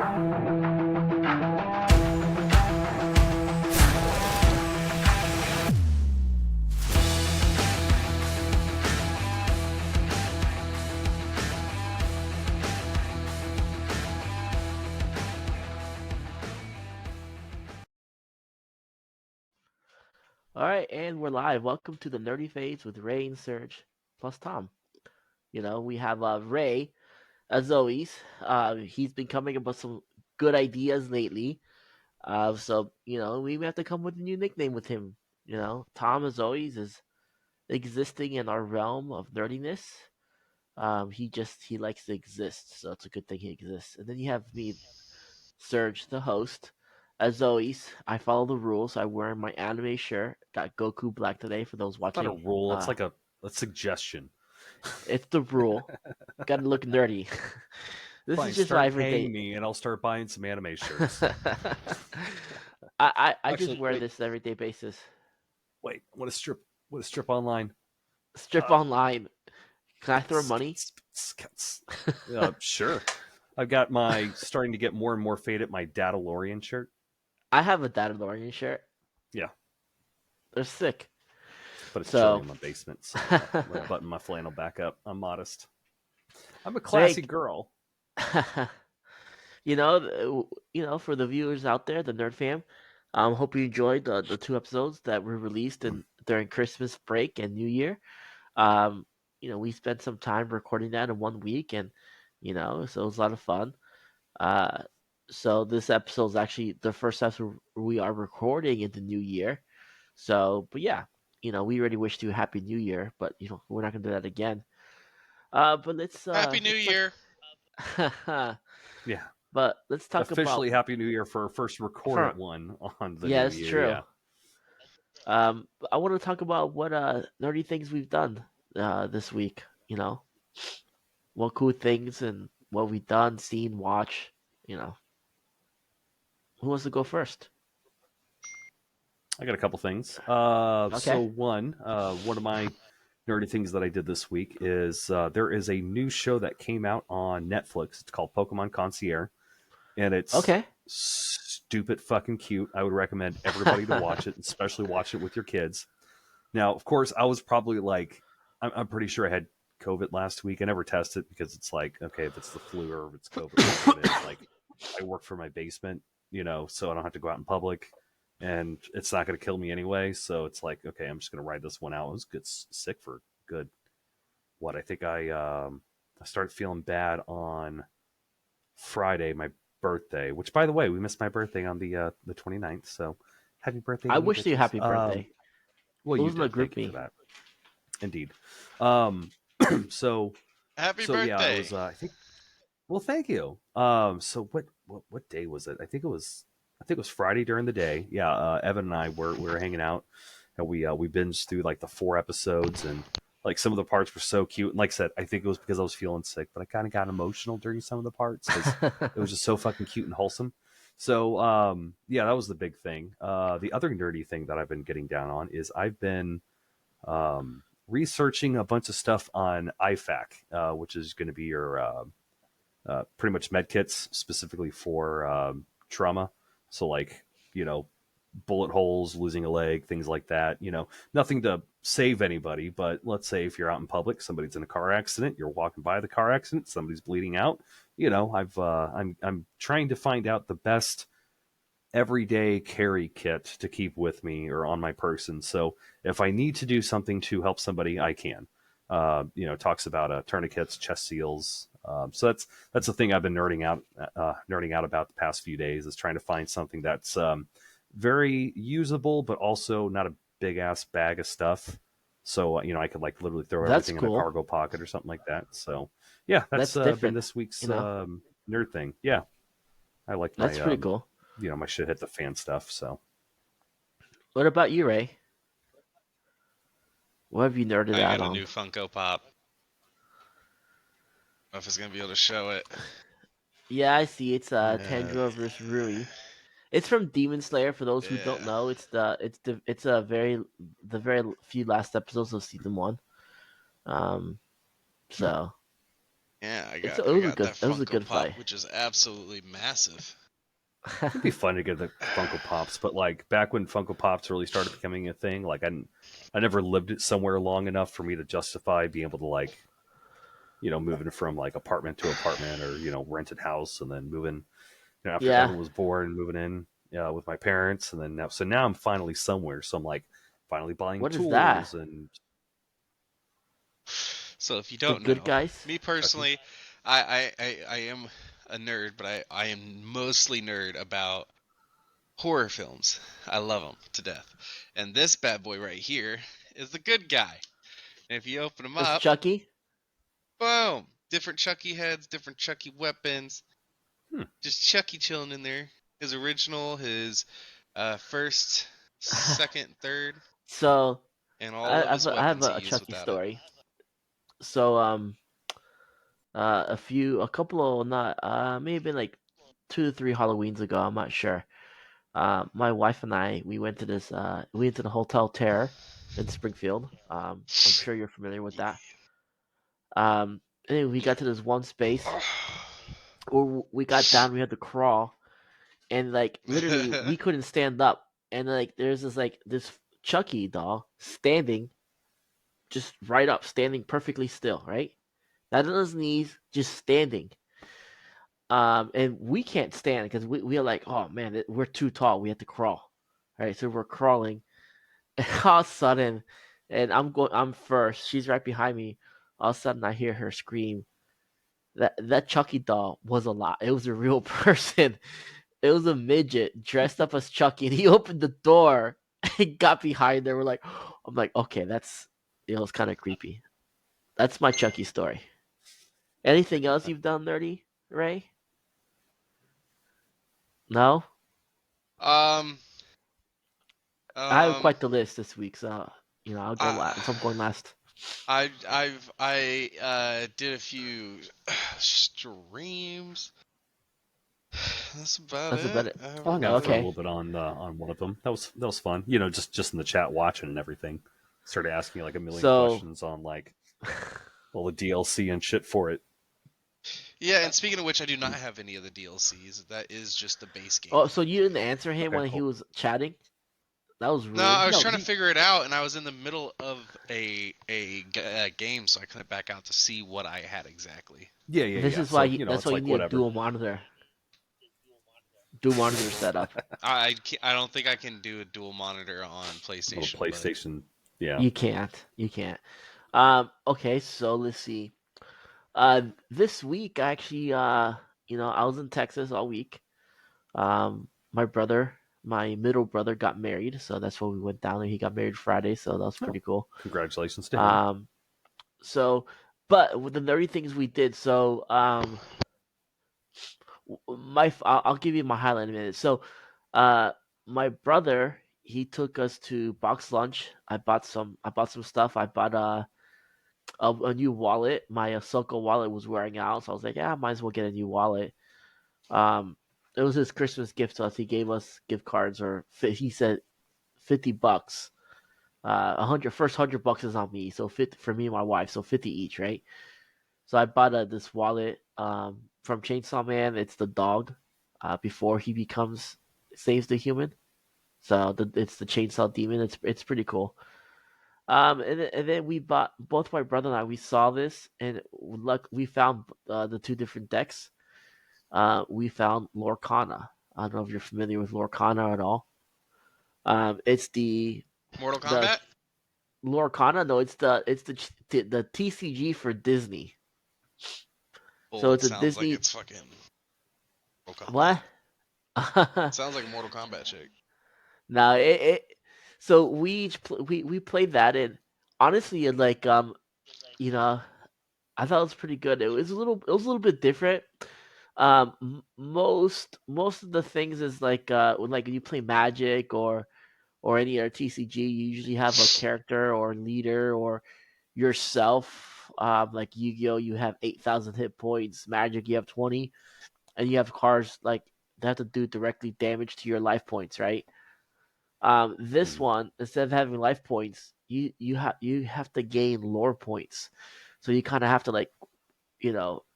All right, and we're live. Welcome to the Nerdy Phase with Ray and Serge, plus Tom. We have Ray, as always. He's been coming up with some good ideas lately. So we have to come with a new nickname with him. Tom, as always, is existing in our realm of nerdiness. He likes to exist, so it's a good thing he exists. And then you have me, Serge, the host. As always, I follow the rules. I wear my anime shirt. Got Goku Black today for those It's not a watching. rule. It's like a suggestion. It's the rule. Gotta look nerdy. This Fine, is just start my paying everyday. me, and I'll start buying some anime shirts. I just Actually, wear wait, this everyday basis. wait. What a strip! What a strip online. Strip online. Can I throw money? Sure. I've got my starting to get more and more faded my Datalorian shirt. I have a Data Lorian shirt. Yeah, They're sick. but it's chilly So, in my basement, so I'm gonna button my flannel back up. I'm modest. I'm a so hey, classy girl. for the viewers out there, the Nerd Fam, hope you enjoyed the two episodes that were released during Christmas break and New Year. Um, we spent some time recording that in 1 week, and so it was a lot of fun. Uh, so this episode is actually the first episode we are recording in the new year. So, but yeah, we already wished you a happy New Year, but we're not gonna do that again. But Happy New let's Year. talk. Yeah, But let's talk about officially Happy New Year for our first recorded for one on the yeah, new it's year. true. Yeah. I want to talk about what nerdy things we've done this week. What cool things and what we've done, seen, watch. You know, who wants to go first? I got a couple things. Okay. One of my nerdy things that I did this week is there is a new show that came out on Netflix. It's called Pokemon Concierge, and it's Okay. stupid fucking cute. I would recommend everybody to watch it, especially watch it with your kids. Now, of course, I was probably like, I'm pretty sure I had COVID last week. I never tested because it's like, okay, if it's the flu or if it's COVID, like I work for my basement, so I don't have to go out in public, and it's not going to kill me anyway. So it's like, okay, I'm just going to ride this one out. I was sick for good. What I think I started feeling bad on Friday, my birthday. Which, by the way, we missed my birthday on the 29th. So happy birthday I to me, wish you a bitches. happy birthday. Well, It you was my did. group Thank you for me. that. Indeed. Um, so Happy yeah, I birthday. was. I think. Well, thank you. So what day was it? I think it was Friday during the day. Yeah. Evan and I were hanging out, and we binged through like the 4 episodes, and like some of the parts were so cute. And like I said, I think it was because I was feeling sick, but I kind of got emotional during some of the parts because it was just so fucking cute and wholesome. So yeah, that was the big thing. The other nerdy thing that I've been getting down on is I've been researching a bunch of stuff on IFAC, which is going to be your pretty much med kits specifically for trauma. So like, bullet holes, losing a leg, things like that. Nothing to save anybody, but let's say if you're out in public, somebody's in a car accident, you're walking by the car accident, somebody's bleeding out. I'm trying to find out the best everyday carry kit to keep with me or on my person. So if I need to do something to help somebody, I can. Talks about tourniquets, chest seals. So that's the thing I've been nerding out about the past few days, is trying to find something that's very usable, but also not a big ass bag of stuff. So I could like literally throw That's everything in a cool. cargo pocket or something like that. So yeah, that's That's been different. this week's You know, nerd thing. Yeah, I like my that's pretty cool. my shit hit the fan stuff. So What about you, Ray? What have you nerded I out got a on? new Funko Pop. I don't know if it's gonna be able to show it. Yeah, I see. It's Uh, Tanjiro versus Rui. It's from Demon Slayer. For those who don't yeah. know, it's a the very few last episodes of season one. Um, so Yeah, it I was a got good that it was a Funko good Pop, fight. which is absolutely massive. It'd be fun to get the Funko Pops, but like back when Funko Pops really started becoming a thing, like I never lived it somewhere long enough for me to justify being able to like, moving from like apartment to apartment or rented house and then moving, after Yeah. Evan was born, moving in with my parents, and then now I'm finally somewhere, so I'm like finally buying What is that? tools and So if you The don't good know, guys? me Chucky. personally, I am a nerd, but I am mostly nerd about horror films. I love them to death. And this bad boy right here is the good guy. And if you open him It's up, Chucky. boom! Different Chucky heads, different Chucky weapons. Hmm. Just Chucky chilling in there. His original, his first, second, third, So and all of his I have weapons he a used Chucky without it. story. So a couple of not maybe like 2 to 3 Halloweens ago. I'm not sure. My wife and I we went to we went to the Hotel Terror in Springfield. I'm sure you're familiar with that. And we got to this one space where we got down. We had to crawl, and like literally we couldn't stand up. And like there's this Chucky doll standing just right up, standing perfectly still, right? Not on his knees, just standing. And we can't stand because we are like, oh man, we're too tall. We have to crawl, right? So we're crawling, and all of a sudden, and I'm first. She's right behind me. All of a sudden, I hear her scream. That Chucky doll was a lot. It was a real person. It was a midget dressed up as Chucky, and he opened the door and got behind there. We're like, I'm like, okay, that's it's kind of creepy. That's my Chucky story. Anything else you've done, nerdy Ray? No, um, I have um, quite the list this week, so I'll go I, last. So I'm going last. I did a few streams. That's about That's about it. it. I I haven't hung out for a really. Okay, little bit on one of them. That was fun. Just in the chat watching and everything. Started asking like a million so questions on like all the DLC and shit for it. Yeah, and speaking of which, I do not have any of the DLCs. That is just the base game. oh, so you didn't answer him Okay, when he cool. was chatting? That was No, rude. I was No, trying to he. figure it out, and I was in the middle of a game, so I couldn't back out to see what I had exactly. Yeah, yeah, This yeah. is why So that's it's why you like need a whatever. dual monitor setup. I don't think I can do a dual monitor on Little PlayStation, but PlayStation. Yeah. You can't. You can't. Okay, so let's see. This week actually, I was in Texas all week. My brother, my middle brother, got married, so that's why we went down there. He got married Friday, so that was Oh, pretty cool. congratulations to him. Um, so, but with the nerdy things we did, so I'll give you my highlight in a minute. So, uh, my brother he took us to box lunch. I bought some stuff. I bought a new wallet. My Ahsoka wallet was wearing out, so I was like, yeah, I might as well get a new wallet. Um, it was his Christmas gift to us. He gave us gift cards, or he said $50. 100 bucks is on me, so 50 for me and my wife, so 50 each, right? So I bought this wallet from Chainsaw Man. It's the dog before he becomes saves the human. So it's the Chainsaw Demon. It's pretty cool. And then we bought both my brother and I. We saw this, and look, we found the two different decks. We found Lorcana. I don't know if you're familiar with Lorcana at all. It's Mortal the Kombat. Lorcana. No, it's the TCG for Disney. Well, So it it's a sounds like Disney it's fucking Mortal Kombat. what? Sounds like a Mortal Kombat chick. No, it so we played that, and honestly, you know I thought it was pretty good. It was a little bit different. Most of the things is like when you play Magic or any other TCG, you usually have a character or leader or yourself. Like Yu-Gi-Oh, you have 8,000 hit points. Magic, you have 20, and you have cards like that have to do directly damage to your life points, right? This Hmm. one, instead of having life points, you have to gain lore points. So you kind of have to like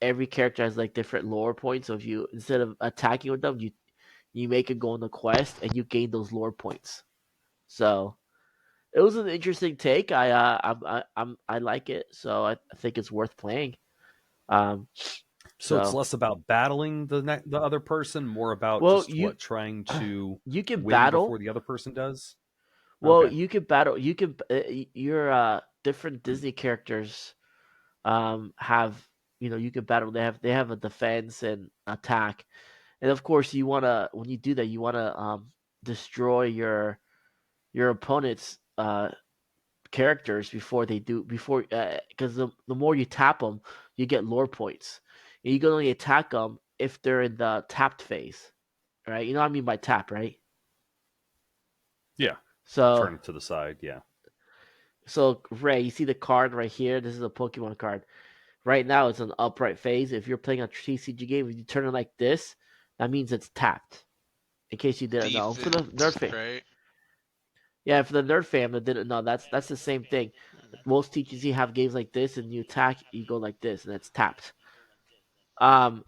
every character has like different lore points. So if you instead of attacking with them, you make it go on the quest and you gain those lore points. So it was an interesting take. I like it, so I think it's worth playing. Um, So it's so less about battling the other person, more about well, just what trying to you can win battle. before the other person does. Well, Okay. you can battle. You can your different Disney characters have you can battle. They have a defense and attack, and of course you wanna when you do that you wanna destroy your opponent's characters before they do before because the more you tap them you get lore points, and you can only attack them if they're in the tapped phase, right? You know what I mean by tap, right? Yeah. So Turn it to the side. Yeah. so Ray, you see the card right here? This is a Pokemon card. Right now it's an upright phase. If you're playing a TCG game, if you turn it like this, that means it's tapped. In case you didn't know, for the nerd Defense, fan, right? yeah, for the nerd fan that didn't know, that's the same thing. Most TCG have games like this, and you attack, you go like this, and it's tapped. Um,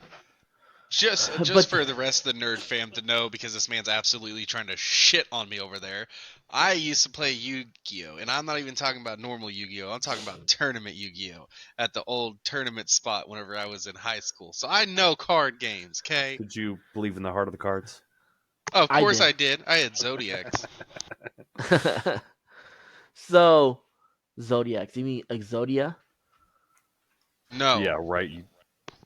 Just but for the rest of the nerd fam to know, because this man's absolutely trying to shit on me over there. I used to play Yu-Gi-Oh, and I'm not even talking about normal Yu-Gi-Oh. I'm talking about tournament Yu-Gi-Oh at the old tournament spot whenever I was in high school. So I know card games. Okay. Did you believe in the heart of the cards? Oh, of I course did. I did. I had Zodiacs. So Zodiacs, you mean Exodia? Yeah. No. Right.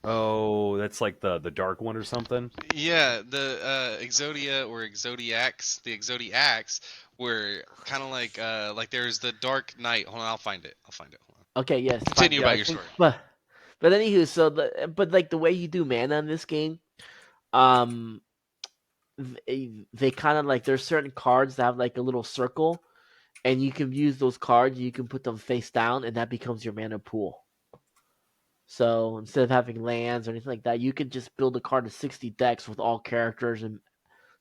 Oh, that's like the dark one or something. Yeah, the Exodia or Exodiacs, the Exodiacs were kind of like there's the Dark Knight. Hold on, I'll find it. I'll find it. Hold on. Okay, yes, fine. Continue Yeah, about I your think, story. but anywho, but like the way you do mana in this game, um, they kind of like there's certain cards that have like a little circle, and you can use those cards. You can put them face down, and that becomes your mana pool. So instead of having lands or anything like that, you can just build a card of 60 decks with all characters and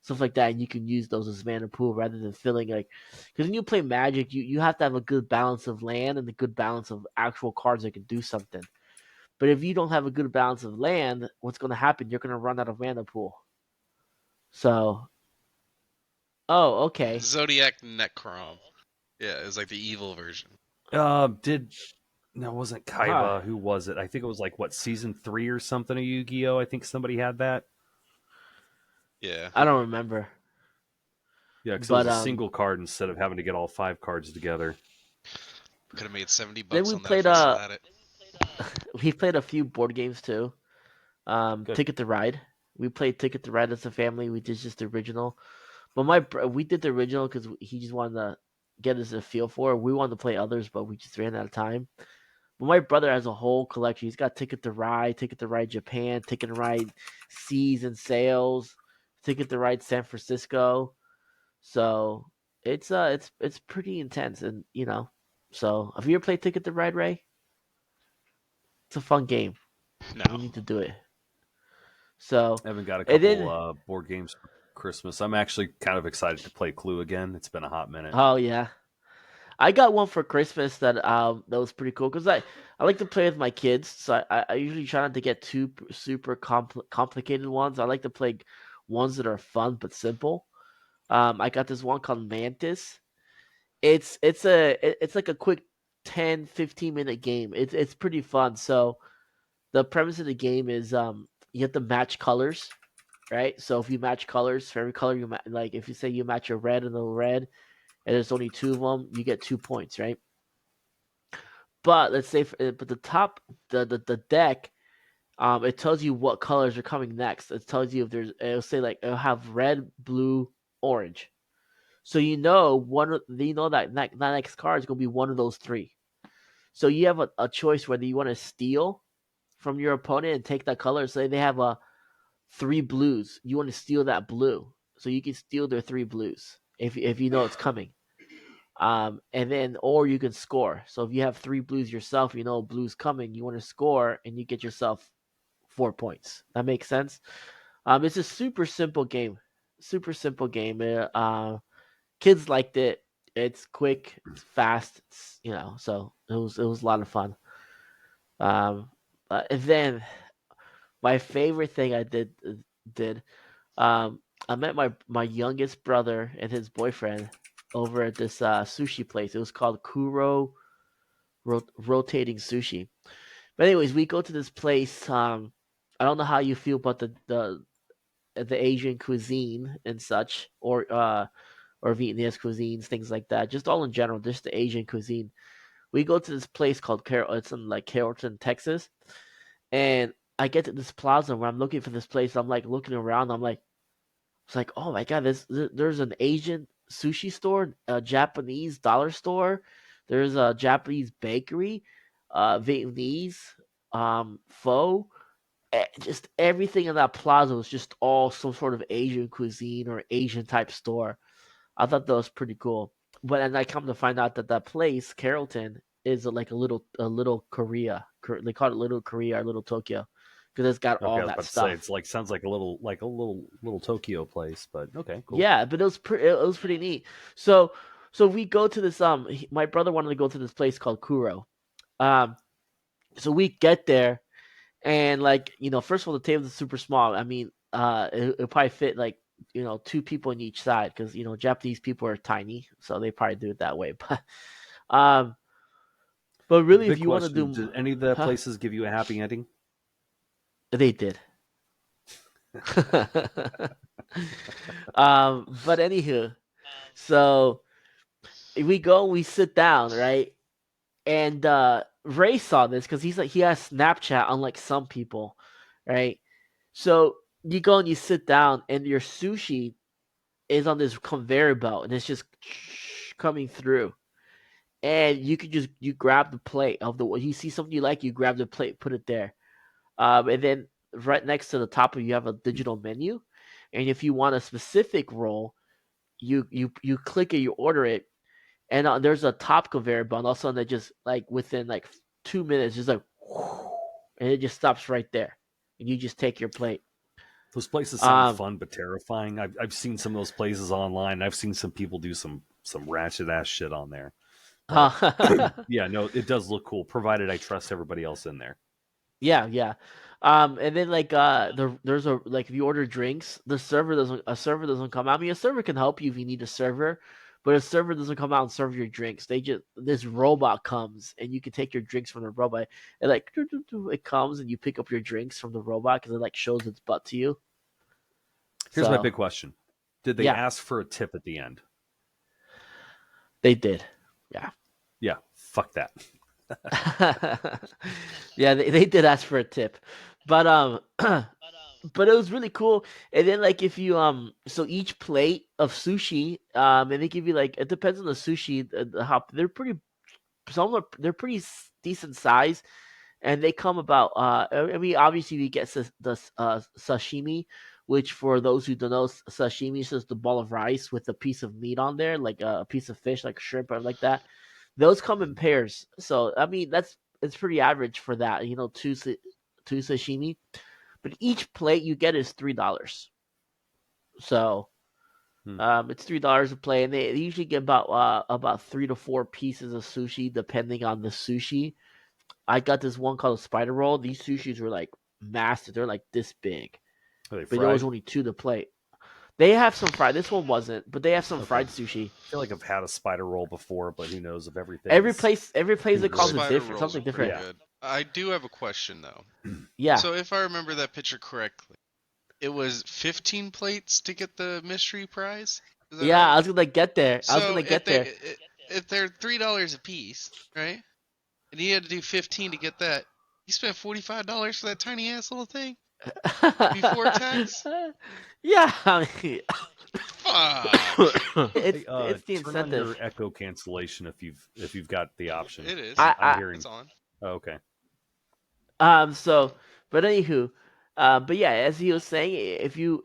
stuff like that, and you can use those as mana pool rather than feeling like because when you play Magic, you have to have a good balance of land and a good balance of actual cards that can do something. But if you don't have a good balance of land, what's going to happen? You're going to run out of mana pool. So, oh, okay. Zodiac Necrom. Yeah, it's like the evil version. Did no, it wasn't Huh. Kaiba. Who was it? I think it was like what season 3 or something of Yu-Gi-Oh. I think somebody had that. Yeah, I don't remember. Yeah, because it was But a single card instead of having to get all 5 cards together. could have made 70 then bucks on that if I still had it. we played a few board games too. Good. Ticket to Ride. We played Ticket to Ride as a family. We did just the original. But we did the original because he just wanted to get us a feel for it. We wanted to play others, but we just ran out of time. But my brother has a whole collection. He's got Ticket to Ride Japan, Ticket to Ride Seas and Sails, Ticket to Ride San Francisco. So it's pretty intense, and So have you ever played Ticket to Ride, Ray? It's a fun game. No. We need to do it. So I haven't got a and couple then board games for Christmas. I'm actually kind of excited to play Clue again. It's been a hot minute. oh yeah, I got one for Christmas that was pretty cool because I like to play with my kids, so I usually try not to get too super complicated ones. I like to play ones that are fun but simple. I got this one called Mantis. It's like a quick 10-15 minute game. It's pretty fun. So the premise of the game is you have to match colors, right? So if you match colors for every color like if you say you match a red and a red, and there's only two of them, you get 2 points, right? But let's say, but the top, the deck, it tells you what colors are coming next. It tells you if there's, it'll say like it'll have red, blue, orange. So that next card is gonna be one of those three. So you have a choice whether you want to steal from your opponent and take that color. Say they have a three blues, you want to steal that blue, so you can steal their three blues if you know it's coming. And then or you can score. So if you have three blues yourself, you know blues coming, you want to score and you get yourself 4 points. That makes sense. It's a super simple game. Super simple game. Kids liked it. It's quick, it's fast, so it was a lot of fun. Um And then my favorite thing I did I met my youngest brother and his boyfriend over at this sushi place. It was called Kuro Rotating Sushi. But anyways, we go to this place. I don't know how you feel about the Asian cuisine and such, or Vietnamese cuisines, things like that. Just all in general, just the Asian cuisine. We go to this place called Carroll. It's in like Carrollton, Texas, and I get to this plaza where I'm looking for this place. I'm like looking around. I'm like, it's like, oh my god, there's an Asian sushi store, a Japanese dollar store. There's a Japanese bakery, Vietnamese, pho. Just everything in that plaza was just all some sort of Asian cuisine or Asian type store. I thought that was pretty cool. But and I come to find out that that place, Carrollton, is like a little Korea. They call it Little Korea or Little Tokyo because it's got Okay, all I was that about to say stuff. it's like sounds like a little Tokyo place, but okay, cool. Yeah, but it was pretty neat. So so we go to this my brother wanted to go to this place called Kuro. Um so we get there and like, first of all the tables are super small. I mean, it probably fit like, two people in each side cuz Japanese people are tiny, so they probably do it that way. Um but really if Big you want to question: do did any of the huh, places give you a happy ending? they did. But anywho, so we go, we sit down, right? And Ray saw this because he has Snapchat, unlike some people, right? So you go and you sit down, and your sushi is on this conveyor belt, and it's just coming through. And you could just you grab the plate of the you see something you like, you grab the plate, put it there. And then right next to the top of you have a digital menu, and if you want a specific roll, you click it, you order it, and there's a top conveyor belt. And all of a sudden, it just like within like 2 minutes, just like, and it just stops right there, and you just take your plate. Those places sound Um, fun but terrifying. I've seen some of those places online. I've seen some people do some ratchet ass shit on there. But uh, yeah, no, it does look cool, provided I trust everybody else in there. yeah, yeah. And then like there's a like if you order drinks, a server doesn't come out. I mean, a server can help you if you need a server, but a server doesn't come out and serve your drinks. This robot comes and you can take your drinks from the robot. It like it comes and you pick up your drinks from the robot because it like shows its butt to you. Here's my So big question: did they yeah, ask for a tip at the end? they did. Yeah. Yeah, fuck that. Yeah, they did ask for a tip. But but it was really cool. And then like if you so each plate of sushi, and they give you like it depends on the sushi, how they're pretty they're pretty decent size, and they come about I mean obviously we get the sashimi, which for those who don't know, sashimi is just the ball of rice with a piece of meat on there, like a piece of fish, like shrimp or like that. Those come in pairs, so I mean that's it's pretty average for that. Two sashimi, but each plate you get is $3. So Hmm. it's $3 a plate, and they usually get about 3 to 4 pieces of sushi depending on the sushi. I got this one called a spider roll. These sushis were like massive; they're like this big, Are they but there was fried? only two to plate. They have some fried. This one wasn't, but they have some Okay. fried sushi. I feel like I've had a spider roll before, but who knows if everything Every is place, every place too it calls good. it Spider different, rolls are something pretty different. Yeah. good. I do have a question though. Yeah, So if I remember that picture correctly, it was 15 plates to get the mystery prize. Is that yeah. I right? was gonna get there. I was So gonna get there. if they're $3 a piece, right? And he had to do 15 to get that. He spent $45 for that tiny ass little thing before tax. Yeah, I mean, Fuck. Hey, it's the turn on your incentive. echo cancellation if you've got the option. It is. I'm I hearing. It's on. Oh, okay. so but anywho, but yeah, as he was saying, if you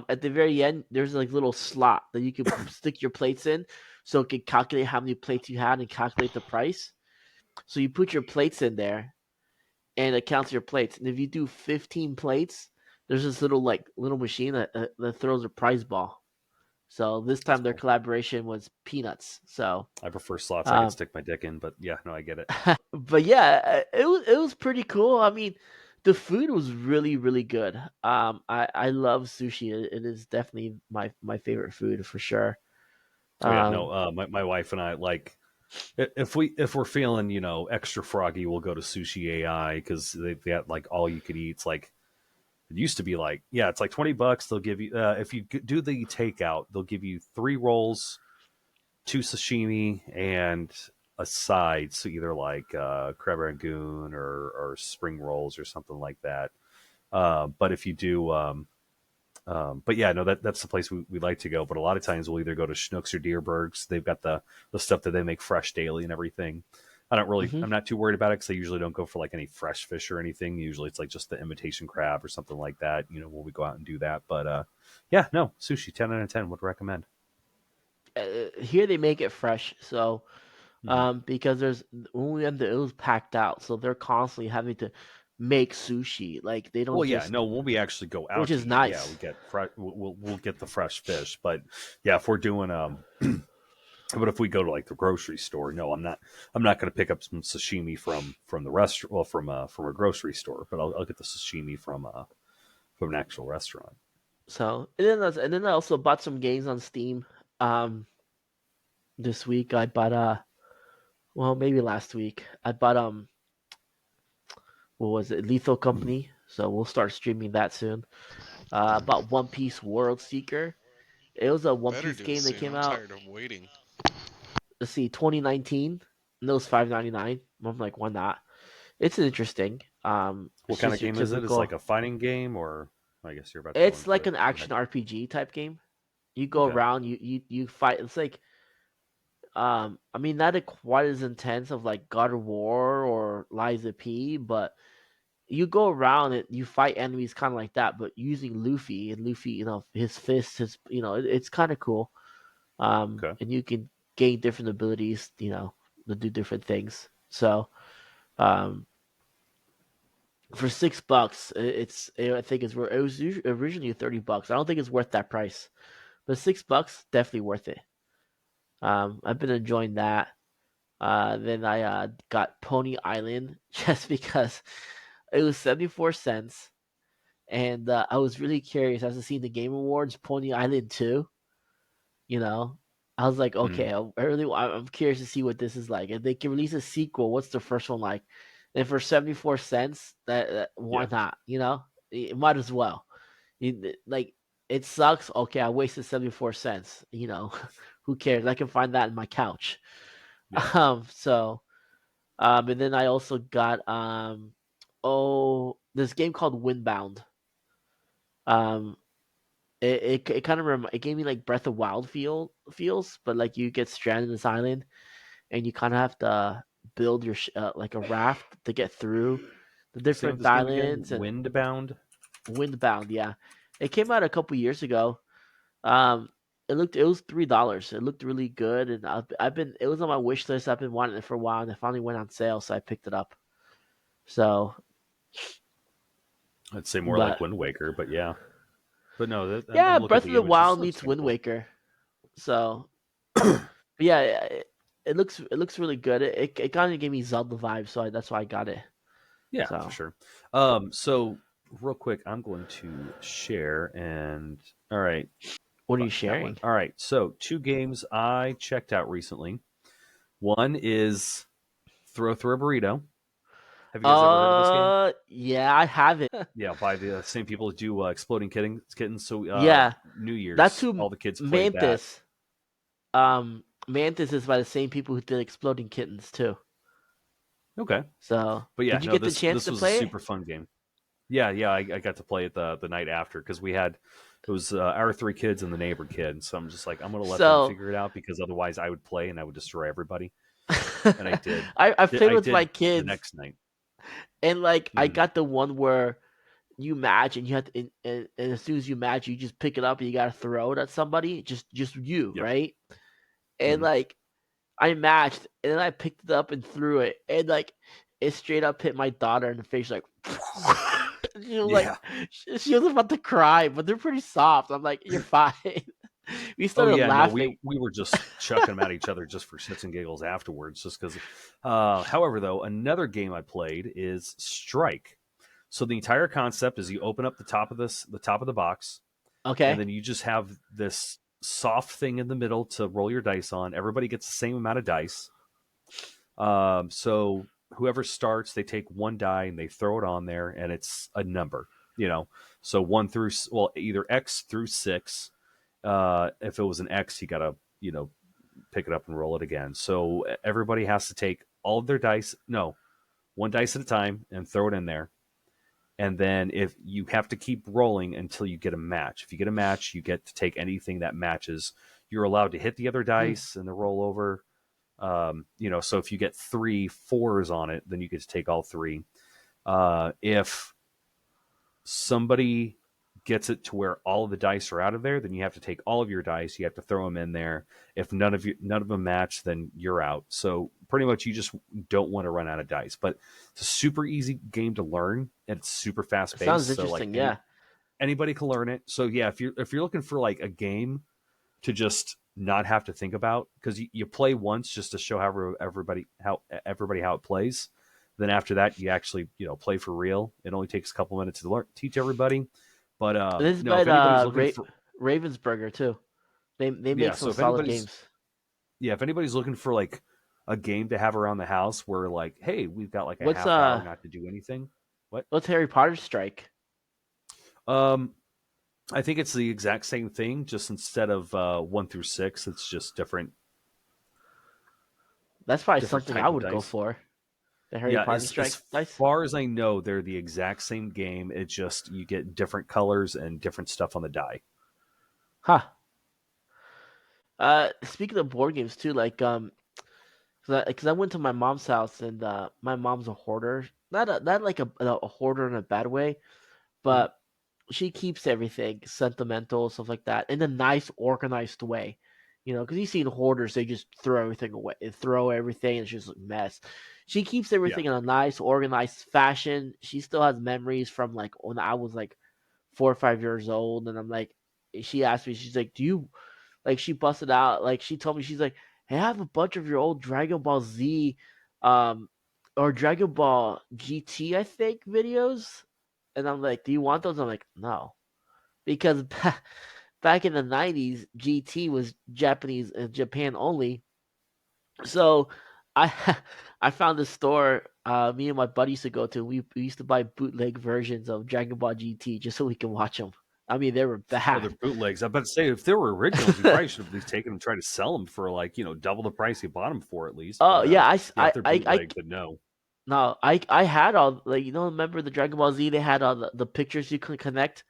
at the very end there's like little slot that you can stick your plates in, so it can calculate how many plates you had and calculate the price. So you put your plates in there, and it counts your plates. And if you do 15 plates, there's this little machine that throws a prize ball. So this That's time their cool. collaboration was peanuts. So, I prefer slots I can um, stick my dick in, but yeah, no, I get it. but yeah, it was pretty cool. I mean, the food was really good. I love sushi. It is definitely my favorite food for sure. Oh yeah, no, Um, my wife and I like if we're feeling extra froggy, we'll go to Sushi AI because they've got like all you could eat. It's like it used to be like yeah, it's like $20. They'll give you if you do the takeout, they'll give you 3 rolls, 2 sashimi, and a side. So either like crab rangoon or spring rolls or something like that. But if you do but yeah, no, that's the place we like to go. But a lot of times we'll either go to Schnucks or Deerbergs. They've got the stuff that they make fresh daily and everything. mhm. I'm not too worried about it because I usually don't go for like any fresh fish or anything. Usually it's like just the imitation crab or something like that. When we go out and do that. But yeah, no, sushi 10 out of 10 would recommend. Here they make it fresh. So, Hmm. because there's when we ended, it was packed out. So they're constantly having to make sushi. Like they don't Well, yeah, just, no, when we actually go which out to is eat, yeah, we nice. get fresh. We'll get the fresh fish. But yeah, if we're doing but if we go to like the grocery store, no, I'm not going to pick up some sashimi from the restaurant. Well, from a grocery store, but I'll get the sashimi from an actual restaurant. So and then I also bought some games on Steam. Um, this week I bought well, maybe last week I bought what was it, Lethal Company. So we'll start streaming that soon. About One Piece World Seeker. It was a One Better Piece do it game that soon. came I'm out. tired of waiting. Let's see, 2019. And it was 5.99. I'm like, why not? It's interesting. What It's kind of just your game is it? Is it like typical. a fighting game, or I guess you're about to go It's like into it. an Go ahead. action RPG type game. You go Okay. around, you fight. It's like, I mean, not quite as intense of like God of War or Liza P, but you go around it, you fight enemies kind of like that, but using Luffy and Luffy, his fists, it's kind of cool. Okay. And you can gain different abilities, to do different things. So, um, for $6, I think it was originally $30. I don't think it's worth that price, but $6 definitely worth it. I've been enjoying that. Then I got Pony Island just because it was 74 cents. And I was really curious as to see the Game Awards Pony Island 2. You know, I was like, Hmm. okay, I'm curious to see what this is like. If they can release a sequel, what's the first one like? And for 74 cents, that why Yeah. not? It might as well. Like it sucks. Okay, I wasted 74 cents. Who cares? I can find that in my couch. Yeah. So and then I also got this game called Windbound. Um, it kind of it gave me like Breath of Wild feels, but like you get stranded in this island and you kind of have to build your like a raft to get through the What's the name of different this game again? islands and Windbound. Windbound. Yeah, it came out a couple years ago. Um, it was $3. It looked really good, and I've been it was on my wish list. I've been wanting it for a while, and it finally went on sale, so I picked it up. So, I'd say more like but Wind Waker, but yeah. But no, yeah, I'm looking at Breath of the the images. Wild This looks meets kind of Wind cool. Waker. So, but yeah, it looks really good. It kind of gave me Zelda vibes, so that's why I got it. Yeah, for So, sure. So real quick, I'm going to share and all right, what are you fuck that one. sharing? All right, so 2 games I checked out recently. One is Throw a Burrito. Have you guys ever heard of this game? Yeah, I have it. Yeah, by the same people that do Exploding Kittens. So Yeah, New that's Year's, who all the kids played that. Mantis. Mantis is by the same people who did Exploding Kittens too. Okay, So, but yeah, did you no, get the this chance this to was a play it? super fun game. Yeah, yeah, I got to play it the night after because we had it was our 3 kids and the neighbor kid. So I'm just like I'm gonna let them So, figure it out because otherwise I would play and I would destroy everybody. And I did. I've played I with my did the kids, next night. and like I Hmm. got the one where you match, and you have to, and as soon as you match, you just pick it up and you gotta throw it at somebody, just you, Yep. right? And Hmm. like I matched, and then I picked it up and threw it, and like it straight up hit my daughter in the face, like she was like, Yeah. she was about to cry, but they're pretty soft. I'm like, you're fine. We Oh started yeah, no, laughing. we were just chucking them at each other just for shits and giggles afterwards, just because. However, though, another game I played is Strike. So the entire concept is you open up the top of the box, and Okay. then you just have this soft thing in the middle to roll your dice on. Everybody gets the same amount of dice. So whoever starts, they take one die and they throw it on there, and it's a number. You know, so one through well, either X through six. If it was an X, you gotta pick it up and roll it again. So everybody has to take all of their dice. No, one dice at a time and throw it in there. And then if you have to keep rolling until you get a match. If you get a match, you get to take anything that matches. You're allowed to hit the other Hmm. dice and the rollover. So if you get 3 4s on it, then you get to take all three. If somebody gets it to where all of the dice are out of there, then you have to take all of your dice. You have to throw them in there. If none of them match, then you're out. So pretty much you just don't want to run out of dice. But it's a super easy game to learn, and it's super fast Sounds paced. So like interesting. Yeah. anybody can learn it. So yeah, if you're looking for like a game to just not have to think about, because you play once just to show everybody how it plays. Then after that, you actually play for real. It only takes a couple minutes to learn, teach everybody. But This is no, by if anybody's looking for Ravensburger too. They yeah, make so some solid games. if anybody's looking for like a game to have around the house where like, hey, we've got like a What's half hour not to do anything. What? what's Harry Potter Strike? Um, I think it's the exact same thing, just instead of 1 through 6, it's just That's probably different something I type of would go dice. for. The Harry Yeah, Potter as Strike dice. far as I know, they're the exact same game. It's just you get different colors and different stuff on the die. Huh. Speaking of board games too, like because I went to my mom's house and my mom's a hoarder. Not like a hoarder in a bad way, Mhm. but she keeps everything sentimental stuff like that in a nice organized way. Because you've seen hoarders, they just throw everything away, throw everything, and it's just a mess. She keeps Yeah. everything in a nice, organized fashion. She still has memories from like when I was like 4 or 5 years old, and I'm like, she asked me, she's like, "Do you like?" She busted out, like she told me, she's like, "Hey, I have a bunch of your old Dragon Ball Z, um, or Dragon Ball GT, I think, videos." And I'm like, "Do you want those?" I'm like, "No." Because back in the 90s, GT was Japanese and Japan only. So I I found a store me and my buddy used to go to. We used to buy bootleg versions of Dragon Ball GT just so we can watch them. I mean, they were Oh, they're bad. bootlegs. I bet to say if they were originals, you probably should have at least taken them and tried to sell them for like double the price you bought them for at least. Oh But yeah, yeah, if they're I bootleg, then no. no, I had all, like, remember the Dragon Ball Z? They had all the pictures you could connect.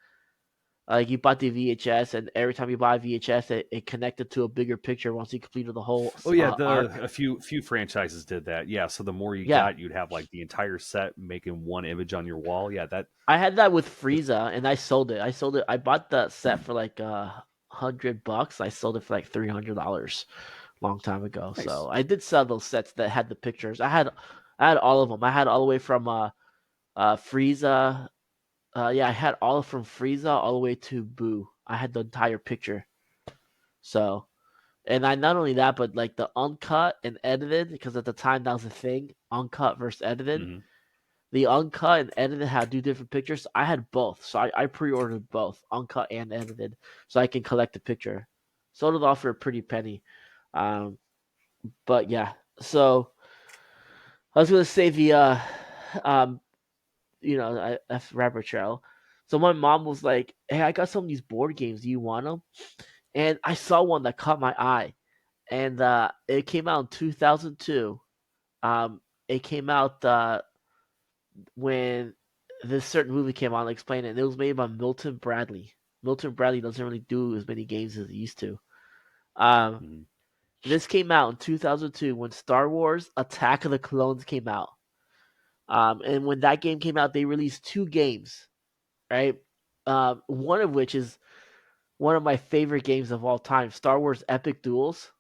Like you bought the VHS, and every time you buy a VHS, it connected to a bigger picture once you completed the whole Oh yeah, arc. a few franchises did that. Yeah, so the more you Yeah, got, you'd have like the entire set making one image on your wall. Yeah, that I had that with if Frieza, and I sold it. I bought the set for like $100. I sold it for like $300 long time ago. nice. So I did sell those sets that had the pictures. I had all of them. I had all the way from Frieza. Yeah, I had all from Frieza all the way to Boo. I had the entire picture. So, and I not only that, but like the uncut and edited, because at the time that was a thing, uncut versus edited. Hmm. The uncut and edited had two different pictures. I had both, so I pre-ordered both, uncut and edited, so I can collect the picture. Sold it off for a pretty penny. Um, but yeah, so I was gonna say um, that's Rabbit Trail. So my mom was like, "Hey, I got some of these board games. Do you want them?" And I saw one that caught my eye, and it came out in 2002. Um, it came out when this certain movie came out. I'll explain it. And it was made by Milton Bradley. Milton Bradley doesn't really do as many games as he used to. Um, Hmm. this came out in 2002 when Star Wars Attack of the Clones came out. And when that game came out, they released two games, right? One of which is one of my favorite games of all time, Star Wars Epic Duels.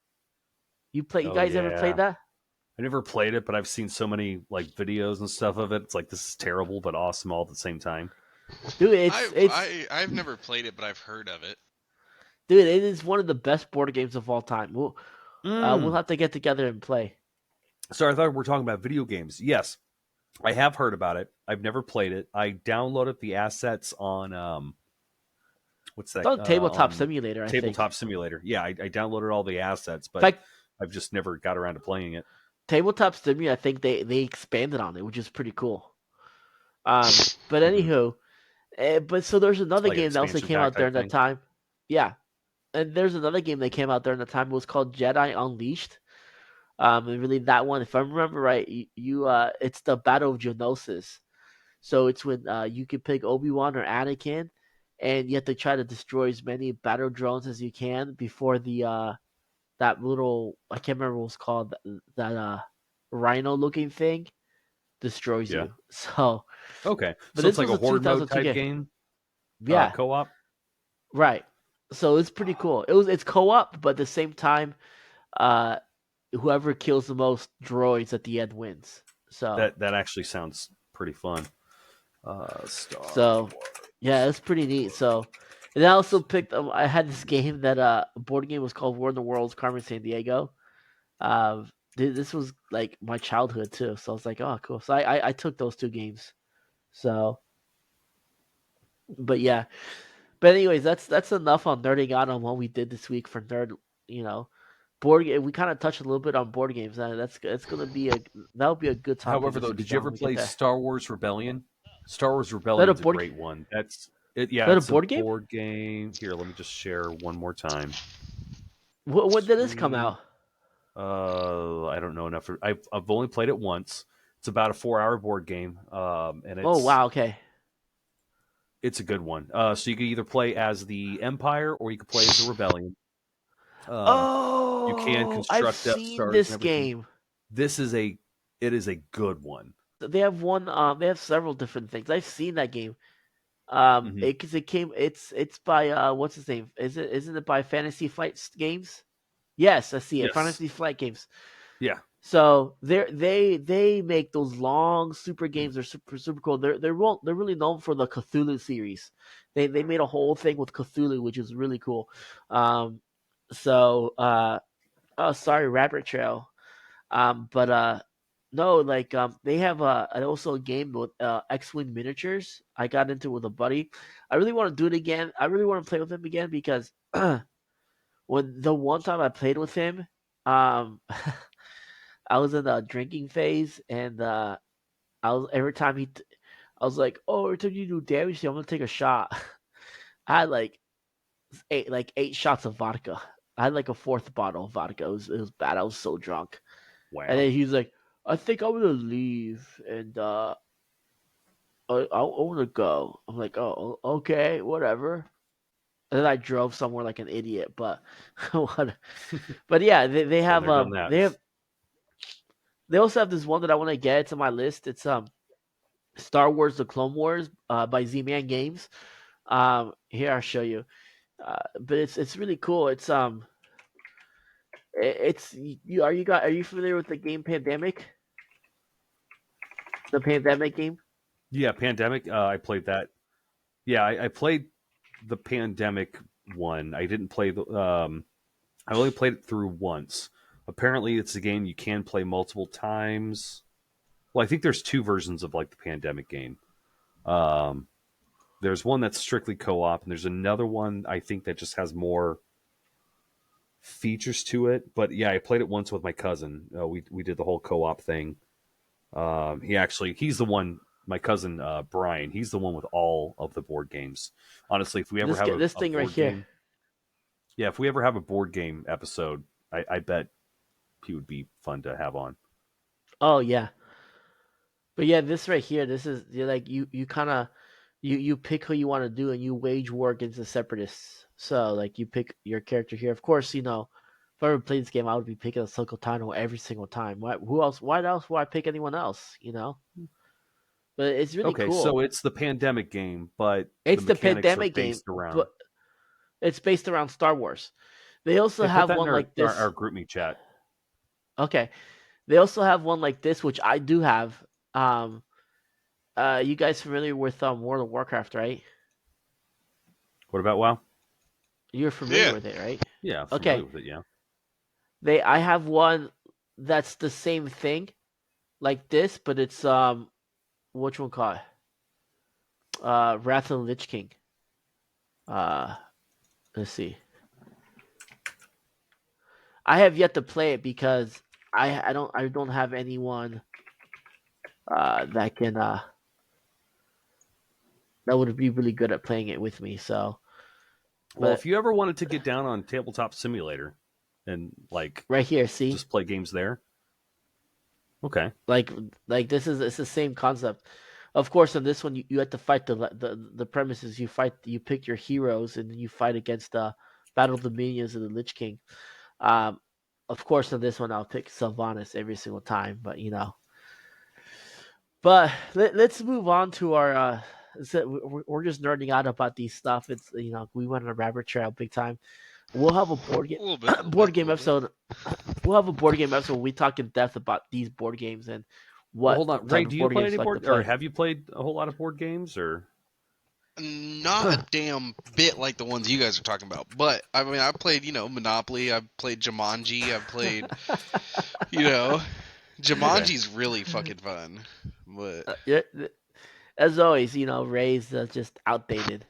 You Oh guys ever played yeah. that? I never played it, but I've seen so many like videos and stuff of it. It's like this is terrible but awesome all at the same time. Dude, it's I've it's I, I've never played it, but I've heard of it. dude, it is one of the best board games of all time. We'll Mm. have to get together and play. Sorry, I thought we were talking about video games. Yes, I have heard about it. I've never played it. I downloaded the assets on what's It's that on Tabletop on Simulator, I think. Tabletop Simulator. Yeah, I downloaded all the assets, In but fact, I've just never got around to playing it. Tabletop Simulator, I think they expanded on it, which is pretty cool. But Hmm. anywho, but so there's another Like an game that also expansion came pack out type during that thing. time. Yeah, and there's another game that came out during the time. It was called Jedi Unleashed. And really that one, if I remember right, it's the Battle of Geonosis. So it's when you can pick Obi Wan or Anakin, and you have to try to destroy as many battle drones as you can before the that little I can't remember what it's called that rhino looking thing destroys Yeah. you. So, Okay. but So it's this like was a a horde mode 2002 type game. game, Yeah, co-op. right. So it's pretty cool. It's co-op, but at the same time, uh, whoever kills the most droids at the end wins. So That actually sounds pretty fun. Star so yeah, Wars. it's pretty neat. So and I also picked. I had this game that a board game was called War in the Worlds, Carmen San Diego. This was like my childhood too. So I was like, oh, cool. So I took those two games. So, but yeah. But anyways, that's enough on nerding out on what we did this week for nerd. You know, board game. We kind of touched a little bit on board games. That's gonna be a that'll be a good topic However, this though, week did you though when ever we get play there. Is Star Wars Rebellion? Star Wars that a Rebellion's a board? great one. That's it. Is Yeah, that a it's a board game? board game. Here, let me just share one more time. When did this come Screen. out? I don't know enough. I've only played it once. It's about a 4 hour board game, and Oh it's wow, okay. it's a good one. So you can either play as the Empire or you can play as the Rebellion. Um, you can Oh, I've construct Death seen Stars and this everything. game. This is a it is a good one. They have one. They have several different things. I've seen that game. Hmm. It because it came. It's by what's his name? Isn't it by Fantasy Flight Games? Yes, I see it. Yes. Fantasy Flight Games. Yeah. So they make those long super games. They're super cool. They're really known for the Cthulhu series. They made a whole thing with Cthulhu, which is really cool. Um, so oh sorry, Rabbit Trail. But no, like they have also a game with X-wing miniatures. I got into with a buddy. I really want to do it again. I really want to play with him again because when the one time I played with him, um, I was in a drinking phase, and I was every time I was like, oh, every time you do damage, I'm gonna take a shot. I had like eight shots of vodka. I had like a fourth bottle of vodka. It was bad. I was so drunk. And Wow. then he's like, I think I'm gonna leave and I want to go. I'm like, oh, okay, whatever. And then I drove somewhere like an idiot, but what? But yeah, they Been have there, done that. they also have this one that I want to get. It's on my list. It's Star Wars: The Clone Wars by Z-Man Games. Here I'll show you. But it's really cool. It's you are you familiar with the game Pandemic? The Pandemic game? Yeah, Pandemic. I played that. Yeah, I played the Pandemic one. I didn't play the. I only played it through once. Apparently, it's a game you can play multiple times. Well, I think there's two versions of like the Pandemic game. Um, there's one that's strictly co-op, and there's another one I think that just has more features to it. But yeah, I played it once with my cousin. We did the whole co-op thing. He's the one. My cousin Brian, he's the one with all of the board games. Honestly, if we ever have This a thing right board here. game, yeah, if we ever have a board game episode, I bet he would be fun to have on. Oh yeah. But yeah, this right here, this is you're like you kind of you pick who you want to do and you wage war against the separatists. So like you pick your character here. Of course, if I ever played this game, I would be picking Ahsoka Tano every single time. Why? Who else? Why else would I pick anyone else? But it's really Okay, so cool. it's the pandemic game, but the It's the mechanics are pandemic game, based around. but it's based around Star Wars. They also Hey, put have that in one like our this. group me chat. Okay, they also have one like this, which I do have. Um, you guys familiar with World of Warcraft, right? What about WoW? You're familiar Yeah. with it, right? Yeah, Okay. familiar with it. Yeah. I have one that's the same thing like this, but it's which one called? Wrath of the Lich King. Uh, let's see. I have yet to play it because I don't have anyone that can that would be really good at playing it with me. So, Well, but if you ever wanted to get down on Tabletop Simulator and like right here, see, just play games there, okay. like like this is it's the same concept. Of course, on this one you have to fight the premises. You pick your heroes and then you fight against the battle of the minions of the Lich King. Um, of course, on this one I'll pick Sylvanas every single time, but But let's move on to our. We're just nerding out about these stuff. It's we went on a rabbit trail big time. We'll have a board game A little bit, a little bit, board a game little bit. episode. We'll have a board game episode. Where we talk in depth about these board games and Well, what hold on, Ray. type Do of you board play games any you like to board, or play. have you played a whole lot of board games, or? Not a damn bit like the ones you guys are talking about. But I mean, I played, Monopoly. I've played Jumanji. I've played, you know, Okay. Jumanji's really fucking fun. But Yeah, as always, Ray's just outdated.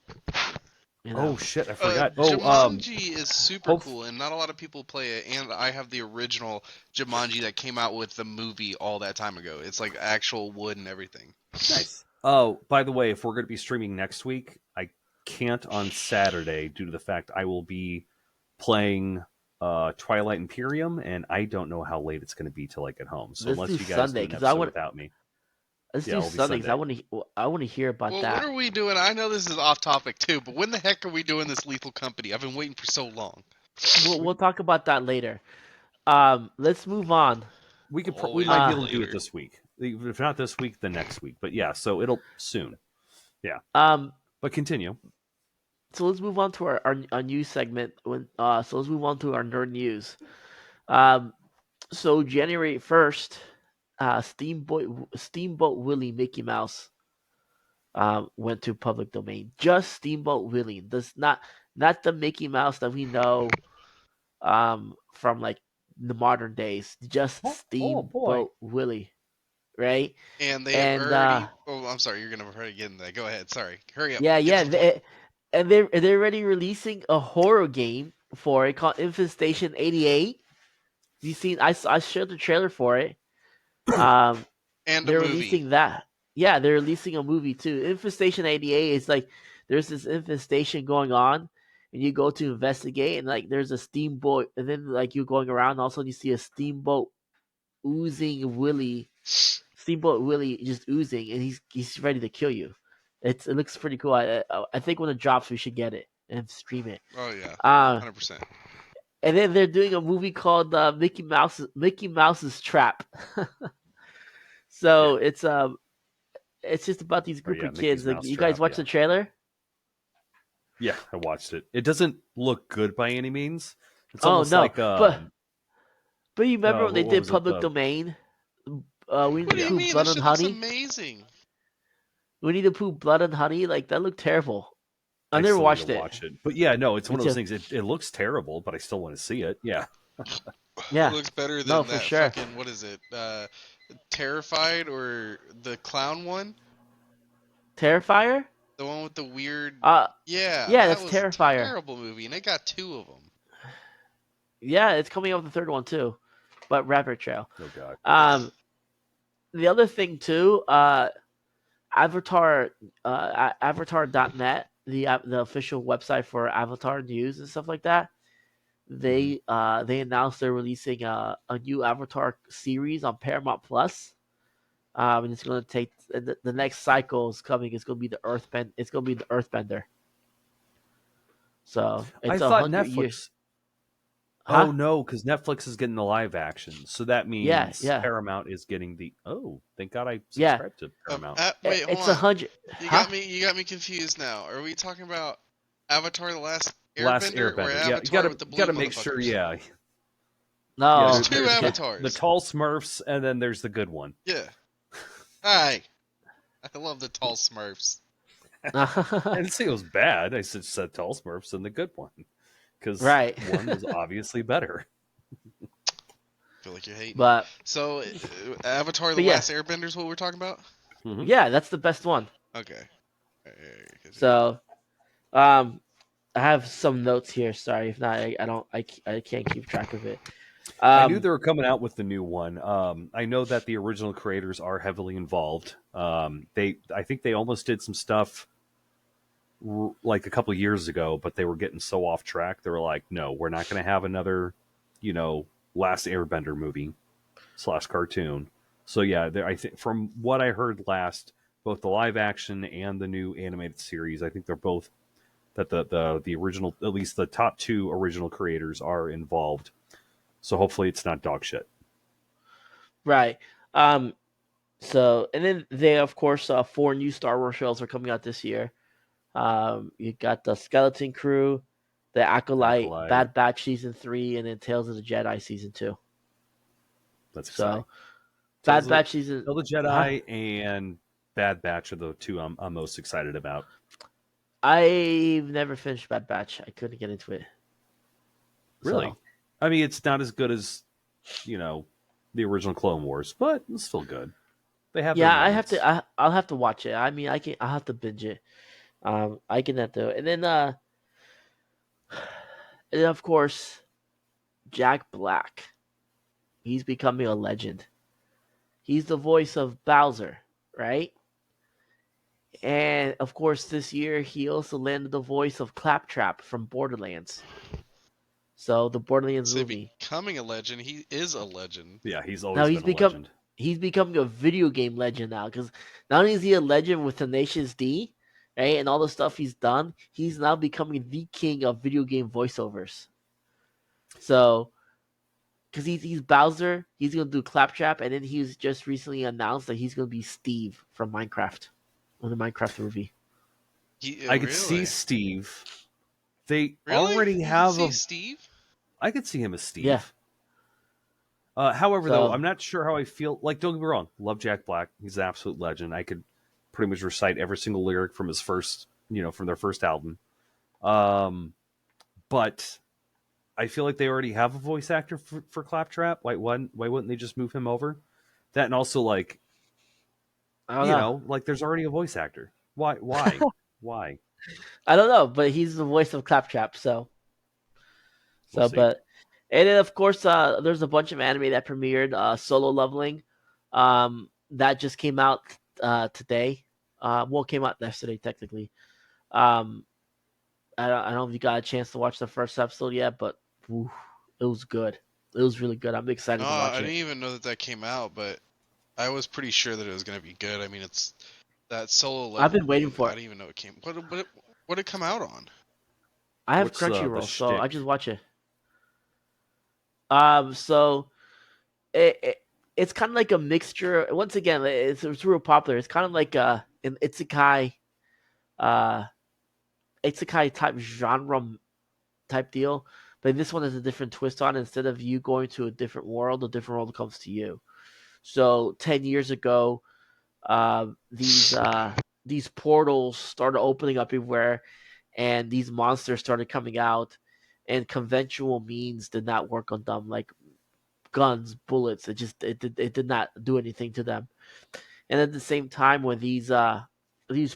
You know, Oh shit, I forgot. Jumanji is super Hope. cool, and not a lot of people play it. And I have the original Jumanji that came out with the movie all that time ago. It's like actual wood and everything. Nice. Oh, by the way, if we're going to be streaming next week, I can't on Saturday due to the fact I will be playing Twilight Imperium, and I don't know how late it's going to be till I get home. So let's do unless you guys do Sunday an because I episode want. without me, Let's yeah, do it'll be Sunday because Sunday. I want to hear about Well, when that. are we doing? I know this is off topic too, but when the heck are we doing this Lethal Company? I've been waiting for so long. We'll talk about that later. Let's move on. We Always might be Uh, able to do it later. this week. If not this week, then next week. But yeah, so it'll soon. Yeah, um, but continue. so let's move on to our news segment. So let's move on to our nerd news. Um, so January 1st, Steamboat Willie Mickey Mouse went to public domain. Just Steamboat Willie, does not the Mickey Mouse that we know from like the modern days. Just Oh boy. Steamboat Willie, right? And they have And already. Oh, I'm sorry. You're gonna hurry get in there. Go ahead. Sorry. Hurry up. yeah, Get yeah, to the point. and they're already releasing a horror game for it called Infestation 88. You seen? I showed the trailer for it. Um, And a they're movie. releasing that. Yeah, they're releasing a movie too. Infestation 88 is like there's this infestation going on, and you go to investigate, and like there's a steamboat, and then like you're going around, and all of a sudden you see a steamboat oozing Willie, Steamboat Willie just oozing, and he's ready to kill you. It looks pretty cool. I think when it drops, we should get it and stream it. Oh yeah. Uh, 100%. and then they're doing a movie called Mickey Mouse's Trap. Yeah. So it's just about these Oh group yeah, of kids. Mickey's Like you guys Mousetrap. watch Yeah. the trailer? Yeah, I watched it. It doesn't look good by any means. It's Oh almost no, like but you remember when they what did was it? public domain? We need What to do you Yeah. prove mean? That blood and shit looks honey. amazing. We need to prove blood and honey. Like that looked terrible. I I never still need to watched it. watch it. But yeah, no, it's Me one of those too. things. It looks terrible, but I still want to see it. Yeah. It Yeah, looks better no, than for that sure. fucking what is it? Terrified or the clown one? Terrifier? The one with the weird. Uh, Yeah, yeah, that that's was a Terrifier. terrible movie, and they got two of them. Yeah, it's coming out with the third one too, but Rabbit Trail. Oh god. Um, the other thing too, Avatar, Avatar.net, the official website for Avatar news and stuff like that. Hmm. They announced they're releasing a new Avatar series on Paramount Plus. And it's going to take the next cycle is coming. It's going to be the Earthbend. It's going to be the Earthbender. So I it's thought 100 years, Netflix. huh? Oh no, because Netflix is getting the live action, so that Yeah, means yeah, Paramount is getting the. Oh, thank God I yeah. subscribed to Paramount. Wait, hold It's a on. hundred, You huh? got me. You got me confused now. Are we talking about Avatar: The Last Last Airbender or Airbender. Yeah, Avatar with the you blue gotta make sure. motherfuckers? Yeah, yeah. No, There's two There's the avatars. tall Smurfs, and then there's the good one. Yeah. Hi. I love the tall Smurfs. I didn't say it was bad. I said tall Smurfs and the good one. because Right. one was obviously better. Feel like you're hating. but So, Avatar: The but yeah, Last Airbender is what we're talking about. Hmm. yeah, that's the best one. Okay. Alright, continue. So um, I have some notes here. Sorry, if not, I don't, I can't keep track of it. I knew Um, they were coming out with the new one. I know that the original creators are heavily involved. I think they almost did some stuff like a couple years ago, but they were getting so off track. They were like, "No, we're not going to have another, you know, Last Airbender movie slash cartoon." So yeah, I think from what I heard last, both the live action and the new animated series, I think they're both that the original, at least the top two original creators, are involved. So hopefully, it's not dog shit. right. Um, so and then they of course four new Star Wars shows are coming out this year. You got the Skeleton Crew, the Acolyte, Acolyte. Bad Batch season 3, and then Tales of the Jedi season 2. That's exciting. So Bad Batch season, Tales of the huh? Jedi and Bad Batch are the two I'm most excited about. I've never finished Bad Batch. I couldn't get into it. Really, So I mean, it's not as good as the original Clone Wars, but it's still good. They have their yeah, I have to. moments. I'll have to watch it. I mean, I'll have to binge it. I can have to, and then of course Jack Black. He's becoming a legend. He's the voice of Bowser, right? And of course, this year he also landed the voice of Claptrap from Borderlands. So the Borderlands Say movie. becoming a legend. He is a legend. Yeah, he's Now always been a legend. he's becoming a video game legend now because not only is he a legend with Tenacious D, right, and all the stuff he's done, he's now becoming the king of video game voiceovers. So because he's Bowser, he's gonna do Claptrap, and then he's just recently announced that he's gonna be Steve from Minecraft, on the Minecraft movie. I could see Really, Steve. They really, already you can have see a. Steve. I could see him as Yeah. Steve. However, though, So I'm not sure how I feel. Like, don't get me wrong, love Jack Black. He's an absolute legend. I could pretty much recite every single lyric from his first, from their first album. Um, but I feel like they already have a voice actor for Claptrap. Why wouldn't they just move him over? That, and also like I don't know. like there's already a voice actor. Why? I don't know, but he's the voice of Claptrap. We'll see. But and then of course there's a bunch of anime that premiered. Solo Leveling, that just came out today. Well, it came out yesterday technically. Um, I don't know if you got a chance to watch the first episode yet, but whew, it was good. It was really good. I'm No, excited to I watch didn't it. even know that that came out, but I was pretty sure that it was gonna be good. I mean, it's that solo I've been waiting leveling. for I it. didn't even know it came. What did it come out on? I have What's the Crunchyroll, so I shtick? just watch it. So it, it it's kind of like a mixture. Once again, it's real popular. It's kind of like an uh isekai type genre type deal, but this one has a different twist on it. Instead of you going to a different world comes to you. So 10 years ago, uh, these uh, these portals started opening up everywhere, and these monsters started coming out, and conventional means did not work on them, like guns, bullets. It did not do anything to them. And at the same time, when these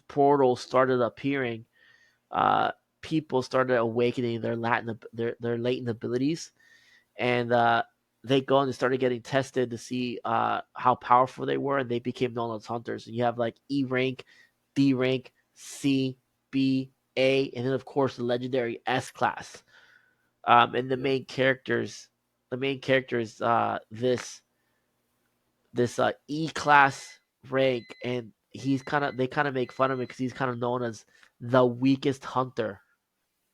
portals started appearing, uh, people started awakening their latent abilities, and they go and started getting tested to see how powerful they were, and they became known as hunters. And you have like E rank, D rank, C, B, A, and then of course the legendary S class. And Yeah. the main character is this E class rank, and they kind of make fun of him because he's kind of known as the weakest hunter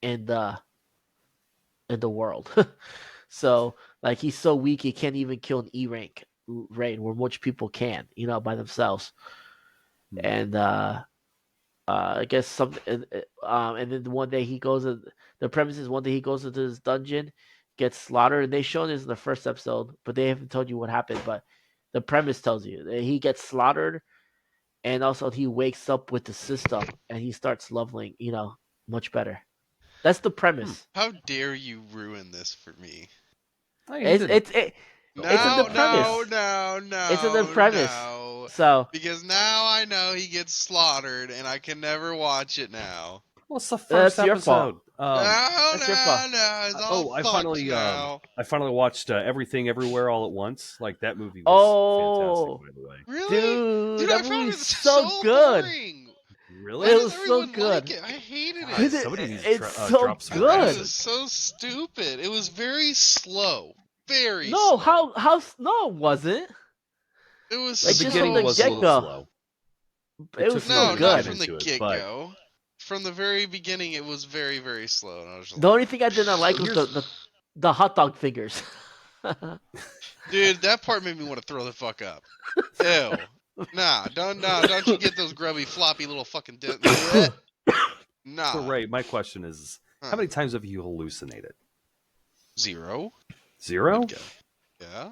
in the world. So like he's so weak he can't even kill an E rank raid where much people can, by themselves. Hmm. And I guess and then one day the premise is one day he goes into this dungeon, gets slaughtered, and they show this in the first episode, but they haven't told you what happened. But the premise tells you that he gets slaughtered, and also he wakes up with the system and he starts leveling, much better. That's the Hmm. premise. How dare you ruin this for me? Hey, he It's didn't. it's it, Don't it's in worry the No, about it. no, premise. no, It's in the no, premise. no. So Because now I know he gets slaughtered and I can never watch it now. Well, it's the first that's your fault. episode. No, That's your fault. no, no. It's all Oh, fucked now. I finally watched Everything Everywhere All at Once. Like that movie was fantastic, Oh, by the way. Really? Dude, dude, I that found movie's it so so good. boring. Why It Really? does was so everyone like good. it? I hated God, it. Cause somebody needs to it's so drop some It good. was acid. so stupid. It was very slow. Very No, slow. no, it wasn't. It was The Like just from beginning the so was a get little slow. go, slow. It it was took me a still No, minute to not get good. from the into it, get but go. From the very beginning, it was very, very slow, and I was just The like, only thing I did not like was here's the hot dog fingers. dude, that part made me want to throw the fuck up. Ew. Nah, don't you get those grubby, floppy little fucking bleh. so Nah. Ray. My question is, how Huh. many times have you hallucinated? Zero? Good Zero? guy. Yeah.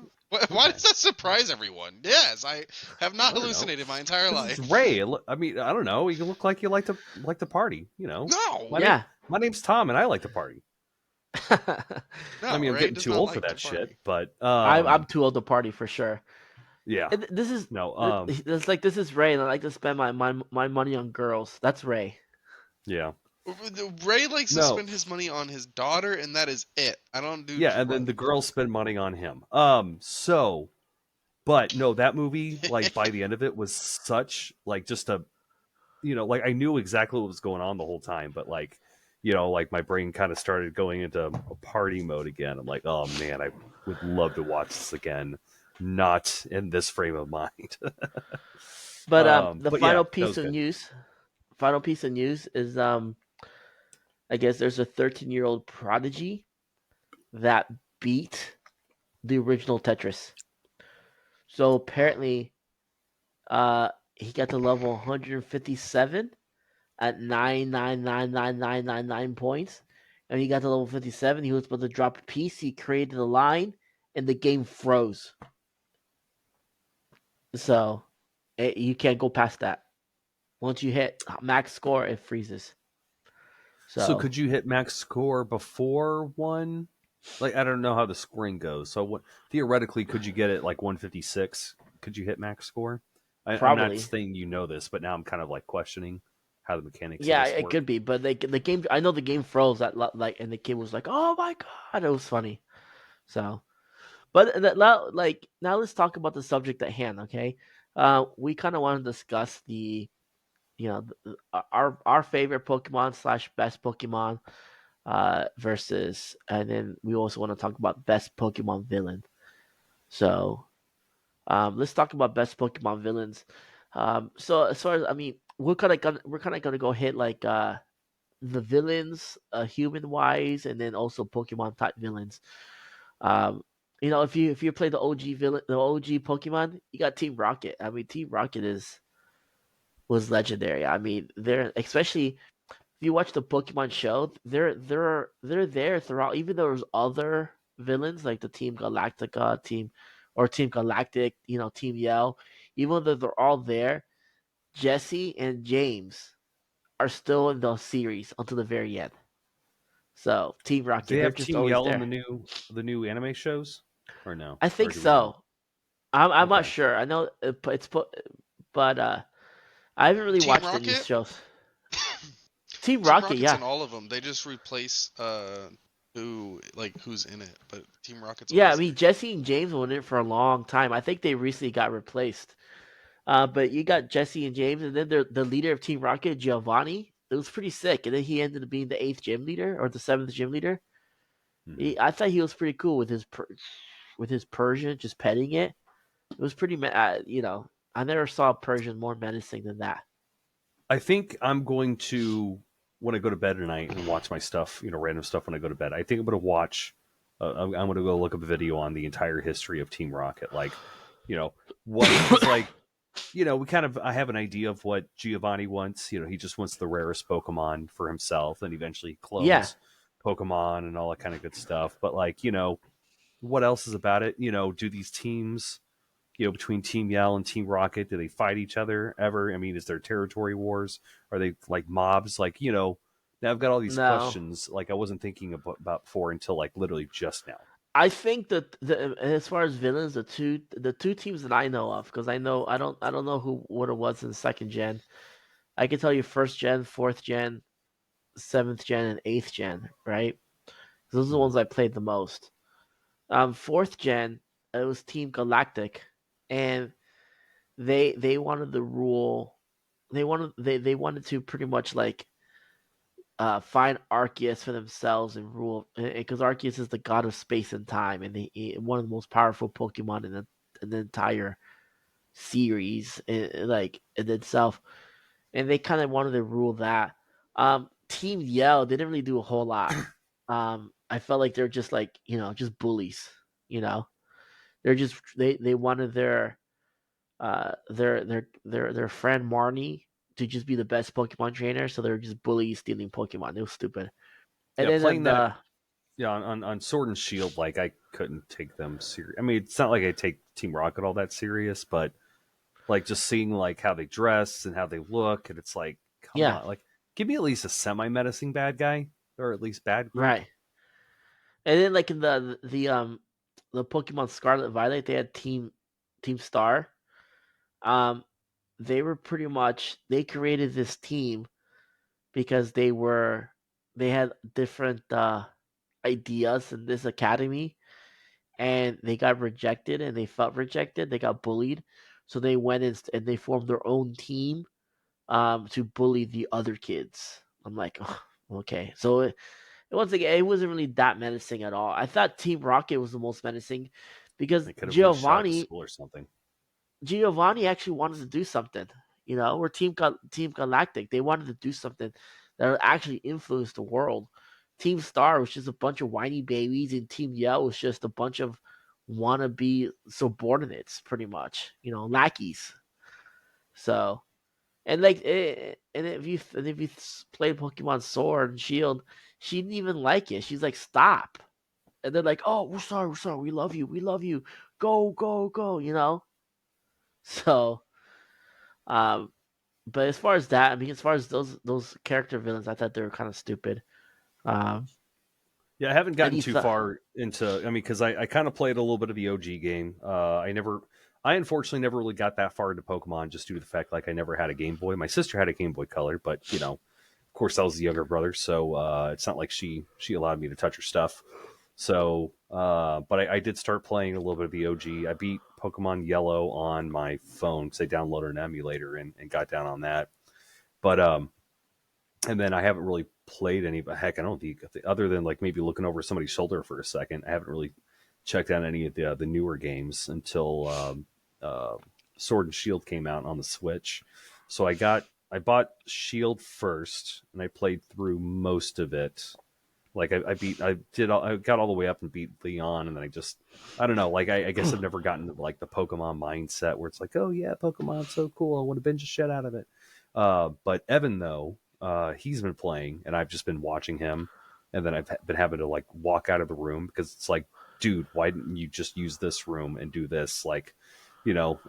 Why Okay. does that surprise everyone? Yes, I have not I don't know. hallucinated my entire Because it's life. Ray. I mean, I don't know. You look like you like to party. You know, my No, name Yeah. my name's Tom, and I like to party. I no, mean, I'm Ray getting does too not old for like to that shit, party. but I'm too old to party for sure. yeah, And this is no, it's like this is Ray, and I like to spend my money on girls. That's Ray. yeah, Ray likes to no, spend his money on his daughter, and that is it. I don't do yeah, and then the drugs. girls spend money on him. So, but no, that movie, like by the end of it, was such like just a, like I knew exactly what was going on the whole time, but like, like my brain kind of started going into a party mode again. I'm like, oh man, I would love to watch this again, not in this frame of mind. But the But yeah, final that piece was of good. news, final piece of news is I guess there's a 13-year-old prodigy that beat the original Tetris. So apparently, he got to level 157 at 9,999,999 points, and he got to level 57. He was about to drop a piece. He created a line, and the game froze. So you can't go past that. Once you hit max score, it freezes. So So could you hit max score before one? Like I don't know how the scoring goes. So what theoretically could you get it like 156? Could you hit max score? I'm not probably, saying you know this, but now I'm kind of like questioning how the mechanics of yeah, this it work. could be. But the game, I know the game froze at like, and the kid was like, "Oh my god," it was funny. So, but now, like now, let's talk about the subject at hand. Okay, we kind of want to discuss our favorite Pokemon slash best Pokemon versus, and then we also want to talk about best Pokemon villain. So let's talk about best Pokemon villains. So as far as I mean, we're kind of gonna go hit like the villains, human wise, and then also Pokemon type villains. Um, if you play the OG villain, the OG Pokemon, you got Team Rocket. I mean, Team Rocket is was legendary. I mean, they're especially if you watch the Pokemon show, they're there throughout. Even though there's other villains like the Team Galactica team or Team Galactic, Team Yell. Even though they're all there, Jesse and James are still in the series until the very end. So Team Do Rocket, they they're have just Team always Yell in there. the new anime shows, or no? I Or think do we know? so. I'm not Okay. sure. I know it's put, but I haven't really Team watched any Rocket? shows. Team Team Rocket, Rocket's yeah. in all of them. They just replace who's in it, but Team Rocket's Yeah, I always mean there. Jesse and James were in it for a long time. I think they recently got replaced. But you got Jesse and James, and then the leader of Team Rocket, Giovanni. It was pretty sick, and then he ended up being the eighth gym leader or the seventh gym leader. Hmm. I thought he was pretty cool with his Persian, just petting it. It was pretty, I never saw a Persian more menacing than that. I think I'm going to when I go to bed tonight and watch my stuff, random stuff when I go to bed. I think I'm going to watch. I'm going to go look up a video on the entire history of Team Rocket, like, you know, what because like we kind of I have an idea of what Giovanni wants. He just wants the rarest Pokemon for himself, and eventually he Yeah, clones Pokemon and all that kind of good stuff. But like, what else is about it? Do these teams, between Team Yell and Team Rocket, do they fight each other ever? I mean, is there territory wars? Are they like mobs? Like, Now I've got all these No, questions like I wasn't thinking about before until like literally just now. I think that as far as villains, the two teams that I know of, because I don't know who what it was in second gen. I can tell you first gen, fourth gen, seventh gen, and eighth gen, right? Those are the Mhm. ones I played the most. Fourth gen, it was Team Galactic, and they wanted the rule. They wanted to pretty much like find Arceus for themselves and rule, because Arceus is the god of space and time, and one of the most powerful Pokemon in the entire series, like in itself. And they kind of wanted to rule that. Team Yell didn't really do a whole lot. I felt like they're just like just bullies. You know, they wanted their friend Marnie to just be the best Pokemon trainer, so they're just bullies stealing Pokemon. It was stupid. And Yeah, then playing that. the Yeah, on Sword and Shield, like I couldn't take them serious. I mean, it's not like I take Team Rocket all that serious, but like just seeing like how they dress and how they look, and it's like, come yeah, on, like give me at least a semi-menacing bad guy, or at least bad group. right. And then like in the Pokemon Scarlet Violet, they had Team Star. Um, they were pretty much they created this team because they had different ideas in this academy, and they got rejected, and they felt rejected. They got bullied, so they went and they formed their own team to bully the other kids. I'm like, oh, okay, so once again, it wasn't really that menacing at all. I thought Team Rocket was the most menacing because They could have reached out at the school or something. Giovanni actually wanted to do something. We're Team Galactic. They wanted to do something that would actually influence the world. Team Star was just a bunch of whiny babies, and Team Yell was just a bunch of wannabe subordinates, pretty much. Lackeys. So, and like, and if you played Pokemon Sword and Shield, she didn't even like it. She's like, stop. And they're like, oh, we're sorry, we love you, go, go, go. So, um, but as far as that, I mean, as far as those character villains, I thought they were kind of stupid. Um, Yeah, I haven't and gotten he too thought, far into. I mean, because I kind of played a little bit of the OG game. I unfortunately never really got that far into Pokemon, just due to the fact like I never had a Game Boy. My sister had a Game Boy Color, but of course, I was the younger brother, so it's not like she allowed me to touch her stuff. So, but I did start playing a little bit of the OG. I beat Pokemon Yellow on my phone because I downloaded an emulator and got down on that. But and then I haven't really played any. Heck, I don't think other than like maybe looking over somebody's shoulder for a second. I haven't really checked out any of the newer games until uh, Sword and Shield came out on the Switch. So I bought Shield first, and I played through most of it. Like I got all the way up and beat Leon, and then I don't know. Like I guess I've never gotten to like the Pokemon mindset where it's like, oh yeah, Pokemon's so cool, I want to binge the shit out of it. But Evan though, he's been playing, and I've just been watching him, and then I've been having to like walk out of the room because it's like, dude, why didn't you just use this room and do this? Like,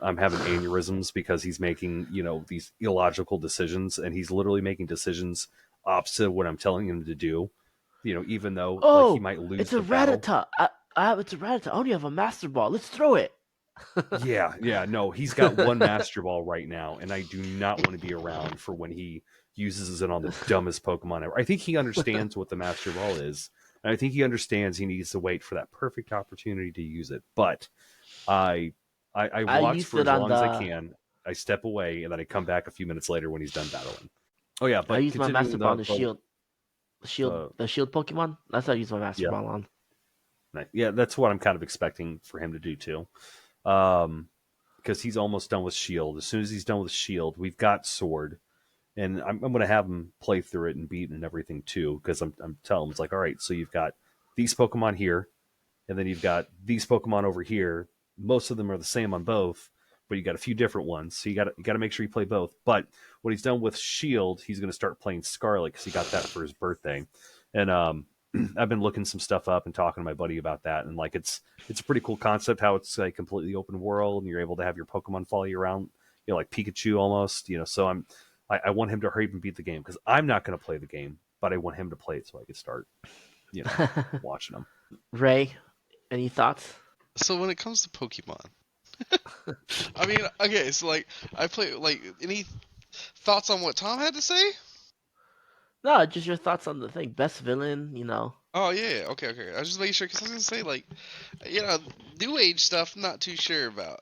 I'm having aneurysms because he's making these illogical decisions, and he's literally making decisions opposite of what I'm telling him to do. Even though like he oh, might lose it's a the battle. Rattata. It's a Rattata. I only have a Master Ball. Let's throw it. Yeah, no, he's got one Master Ball right now, and I do not want to be around for when he uses it on the dumbest Pokemon ever. I think he understands what the Master Ball is, and I think he understands he needs to wait for that perfect opportunity to use it. But I, I I watch used for it as on long as I the. can. I step away, and then I come back a few minutes later when he's done battling. Oh yeah, I but used my Master continuing Ball on the the Shield Pokemon. That's what I used my Master yeah, Ball on. yeah, that's what I'm kind of expecting for him to do too. Because he's almost done with Shield. As soon as he's done with Shield, we've got Sword, and I'm going to have him play through it and beat and everything too. Because I'm telling him it's like, all right, so you've got these Pokemon here, and then you've got these Pokemon over here. Most of them are the same on both, but you got a few different ones. So you got to make sure you play both. But when he's done with Shield, he's going to start playing Scarlet because he got that for his birthday, and I've been looking some stuff up and talking to my buddy about that, and like it's a pretty cool concept how it's like completely open world and you're able to have your Pokemon follow you around, like Pikachu almost. So I want him to hurry up and beat the game because I'm not going to play the game. but I want him to play it so I could start, watching them. Ray, any thoughts? So when it comes to Pokemon, I mean, okay, so like I play like any thoughts on what Tom had to say? No, just your thoughts on the thing. Best villain. Oh yeah, okay, okay. I was just making sure because I was gonna say like, new age stuff. Not too sure about.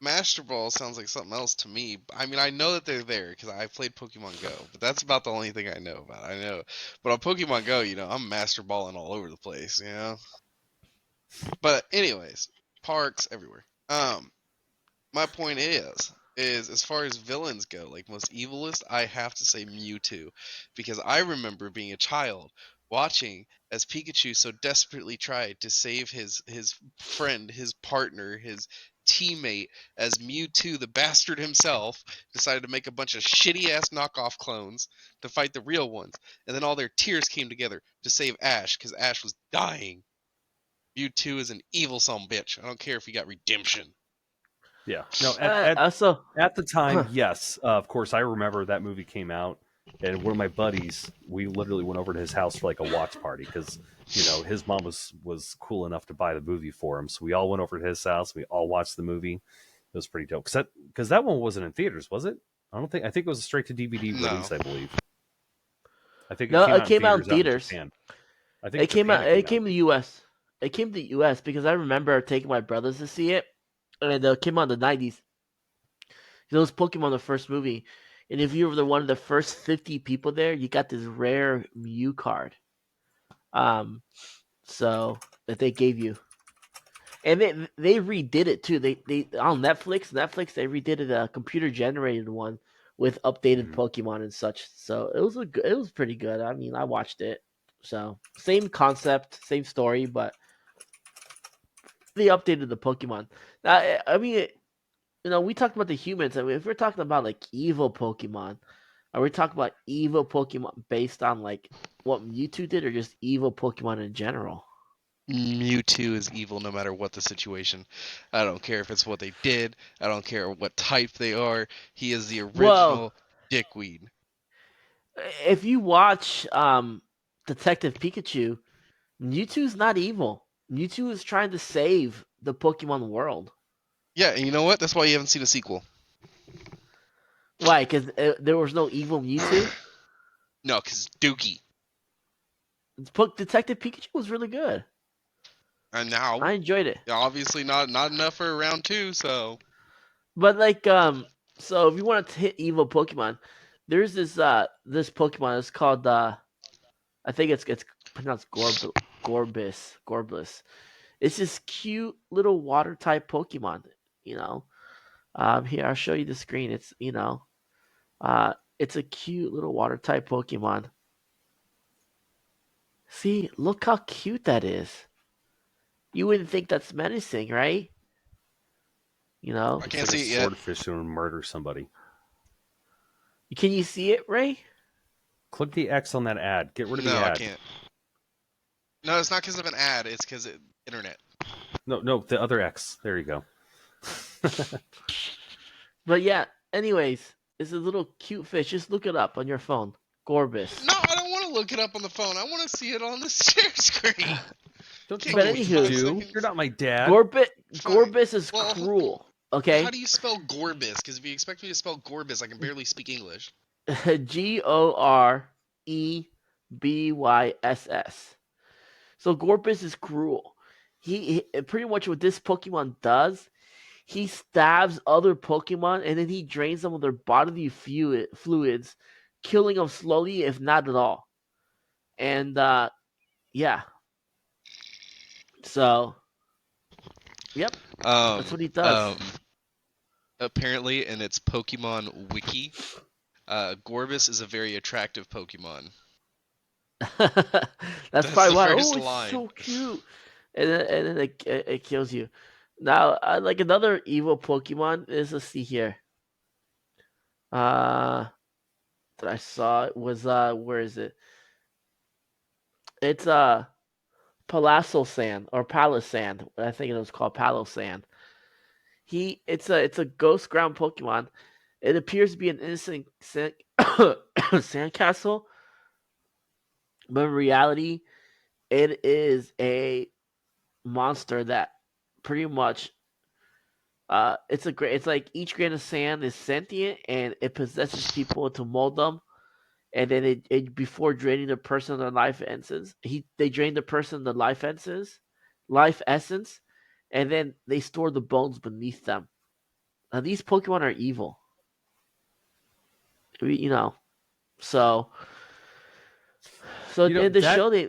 Master Ball sounds like something else to me. I mean, I know that they're there because I played Pokemon Go, but that's about the only thing I know about. I know, but on Pokemon Go, I'm Master Balling all over the place. But anyways, parks everywhere. My point is as far as villains go, like most evilest, I have to say Mewtwo, because I remember being a child watching as Pikachu so desperately tried to save his friend, his partner, his teammate, as Mewtwo, the bastard himself, decided to make a bunch of shitty ass knockoff clones to fight the real ones, and then all their tears came together to save Ash because Ash was dying. Mewtwo is an evil son bitch. I don't care if he got redemption. Yeah. No, Also, at the time, yes, of course, I remember that movie came out, and one of my buddies, we literally went over to his house for like a watch party because his mom was cool enough to buy the movie for him, so we all went over to his house. We all watched the movie. It was pretty dope because that one wasn't in theaters, was it? I think it was a straight to DVD No. release. I believe. I think it no, came it out in came out in theaters out in theaters. Japan. I think It came Japan out. it It came out. came to the U.S. It came to the U.S. because I remember taking my brothers to see it, and it came out in the '90s. It was Pokemon the first movie, and if you were one of the first 50 people there, you got this rare Mew card. Um, so that they gave you, and they redid it too. They on Netflix they redid it, a computer generated one with updated Mhm. Pokemon and such. So it was pretty good. I mean, I watched it. So same concept, same story, but they updated the Pokemon. I mean, we talked about the humans. I mean, if we're talking about like evil Pokemon, are we talking about evil Pokemon based on like what Mewtwo did, or just evil Pokemon in general? Mewtwo is evil no matter what the situation. I don't care if it's what they did. I don't care what type they are. He is the Well, original dickweed. if you watch Detective Pikachu, Mewtwo's not evil. Mewtwo is trying to save the Pokemon world. Yeah, and you know what? That's why you haven't seen a sequel. Why? Because there was no evil Mewtwo. No, because Dookie. Detective Pikachu was really good. And now, I enjoyed it. obviously not enough for round two, so. But like so if you want to hit evil Pokemon, there's this Pokemon. It's called I think it's pronounced Gorbis. It's this cute little water type Pokemon. You know, here I'll show you the screen. It's a cute little water type Pokemon. See, look how cute that is. You wouldn't think that's menacing, right? You know, I Looks can't like a see it yet. swordfish who would murder somebody. can you see it, Ray? Click the X on that ad. Get rid of the No, I ad. can't. No, it's not because of an ad. It's because of internet. No, the other X. There you go. But yeah. Anyways, it's a little cute fish. Just look it up on your phone. Gorbis. No, I don't want to look it up on the phone. I want to see it on the share screen. Don't Can't tell But me give what me to anywho, 5 do. You're seconds. not my dad. Fine. Gorbis is Well, cruel. how Okay, do you spell Gorbis? Because if you expect me to spell Gorbis, I can barely speak English. Gorebys. So Gorbis is cruel. He pretty much what this Pokemon does. He stabs other Pokemon and then he drains them of their bodily fluids, killing them slowly, if not at all. And yeah, so yep, that's Um, what he does. um, apparently, in its Pokemon wiki, Gorbis is a very attractive Pokemon. That's That's probably the why. first Oh, it's line. so cute, and then it kills you. Now, like another evil Pokemon is, let's see here. Uh, that I saw it was where is it? It's Palasso Sand or Palace Sand. I think it was called Palo Sand. It's a ghost ground Pokemon. It appears to be an innocent sandcastle, but in reality, it is a monster that pretty much it's like each grain of sand is sentient and it possesses people to mold them, and then it before draining the person of their life essence, they drain the person of the life essence, and then they store the bones beneath them. Now these Pokemon are evil, you know. So You know in the that show they,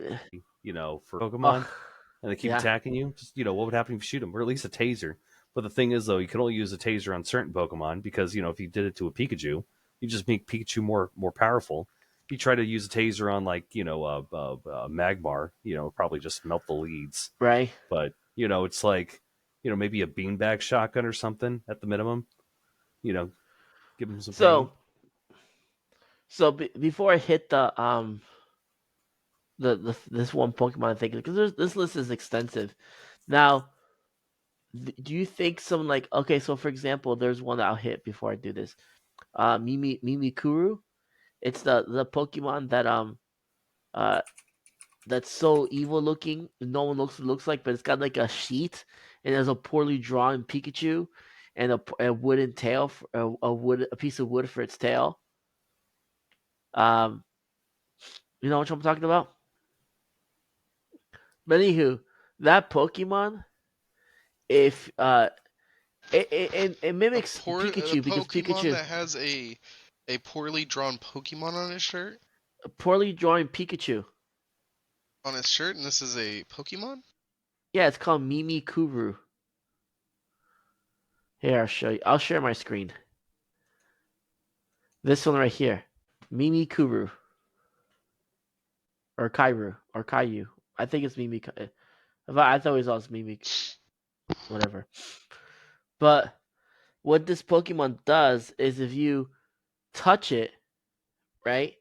for Pokemon, oh and they keep yeah, attacking you. Just what would happen if you shoot them, or at least a taser? But the thing is, though, you can only use a taser on certain Pokemon because if you did it to a Pikachu, you just make Pikachu more powerful. You try to use a taser on like Magmar, probably just melt the leads. right. But it's like maybe a beanbag shotgun or something at the minimum. You know, give them some pain. So before I hit the this one Pokemon thing, because this list is extensive. Now, do you think some like okay? So for example, there's one that I'll hit before I do this. Mimikuru. It's the Pokemon that uh that's so evil looking. No one looks like, but it's got like a sheet and there's a poorly drawn Pikachu and a wooden tail, a piece of wood for its tail. Um, you know what I'm talking about? But anywho, that Pokemon, if it mimics The Pikachu because Pokemon Pikachu that has a poorly drawn Pokemon on his shirt, poorly drawn Pikachu. and this is a Pokemon. Yeah, it's called Mimikuru. Here, I'll show you. I'll share my screen. This one right here, Mimikuru or Kairu or Caillou. I think it's Mimi. I thought it was Mimi. Whatever. But what this Pokemon does is if you touch it, right,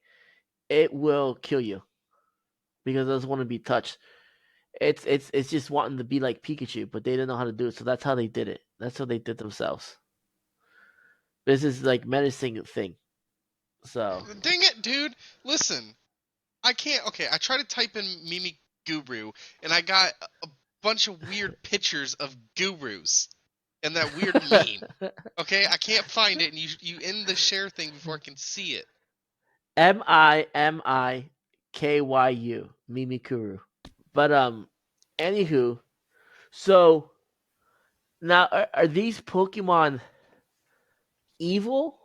it will kill you because it doesn't want to be touched. It's just wanting to be like Pikachu, but they didn't know how to do it, so that's how they did it. That's how they did themselves. This is like menacing thing. So Dang it, dude! Listen, I can't. Okay, I tried to type in Mimi Guru, and I got a bunch of weird pictures of gurus and that weird meme. Okay, I can't find it, and you end the share thing before I can see it. Mimikyu Mimikuru. But anywho, so now are these Pokemon evil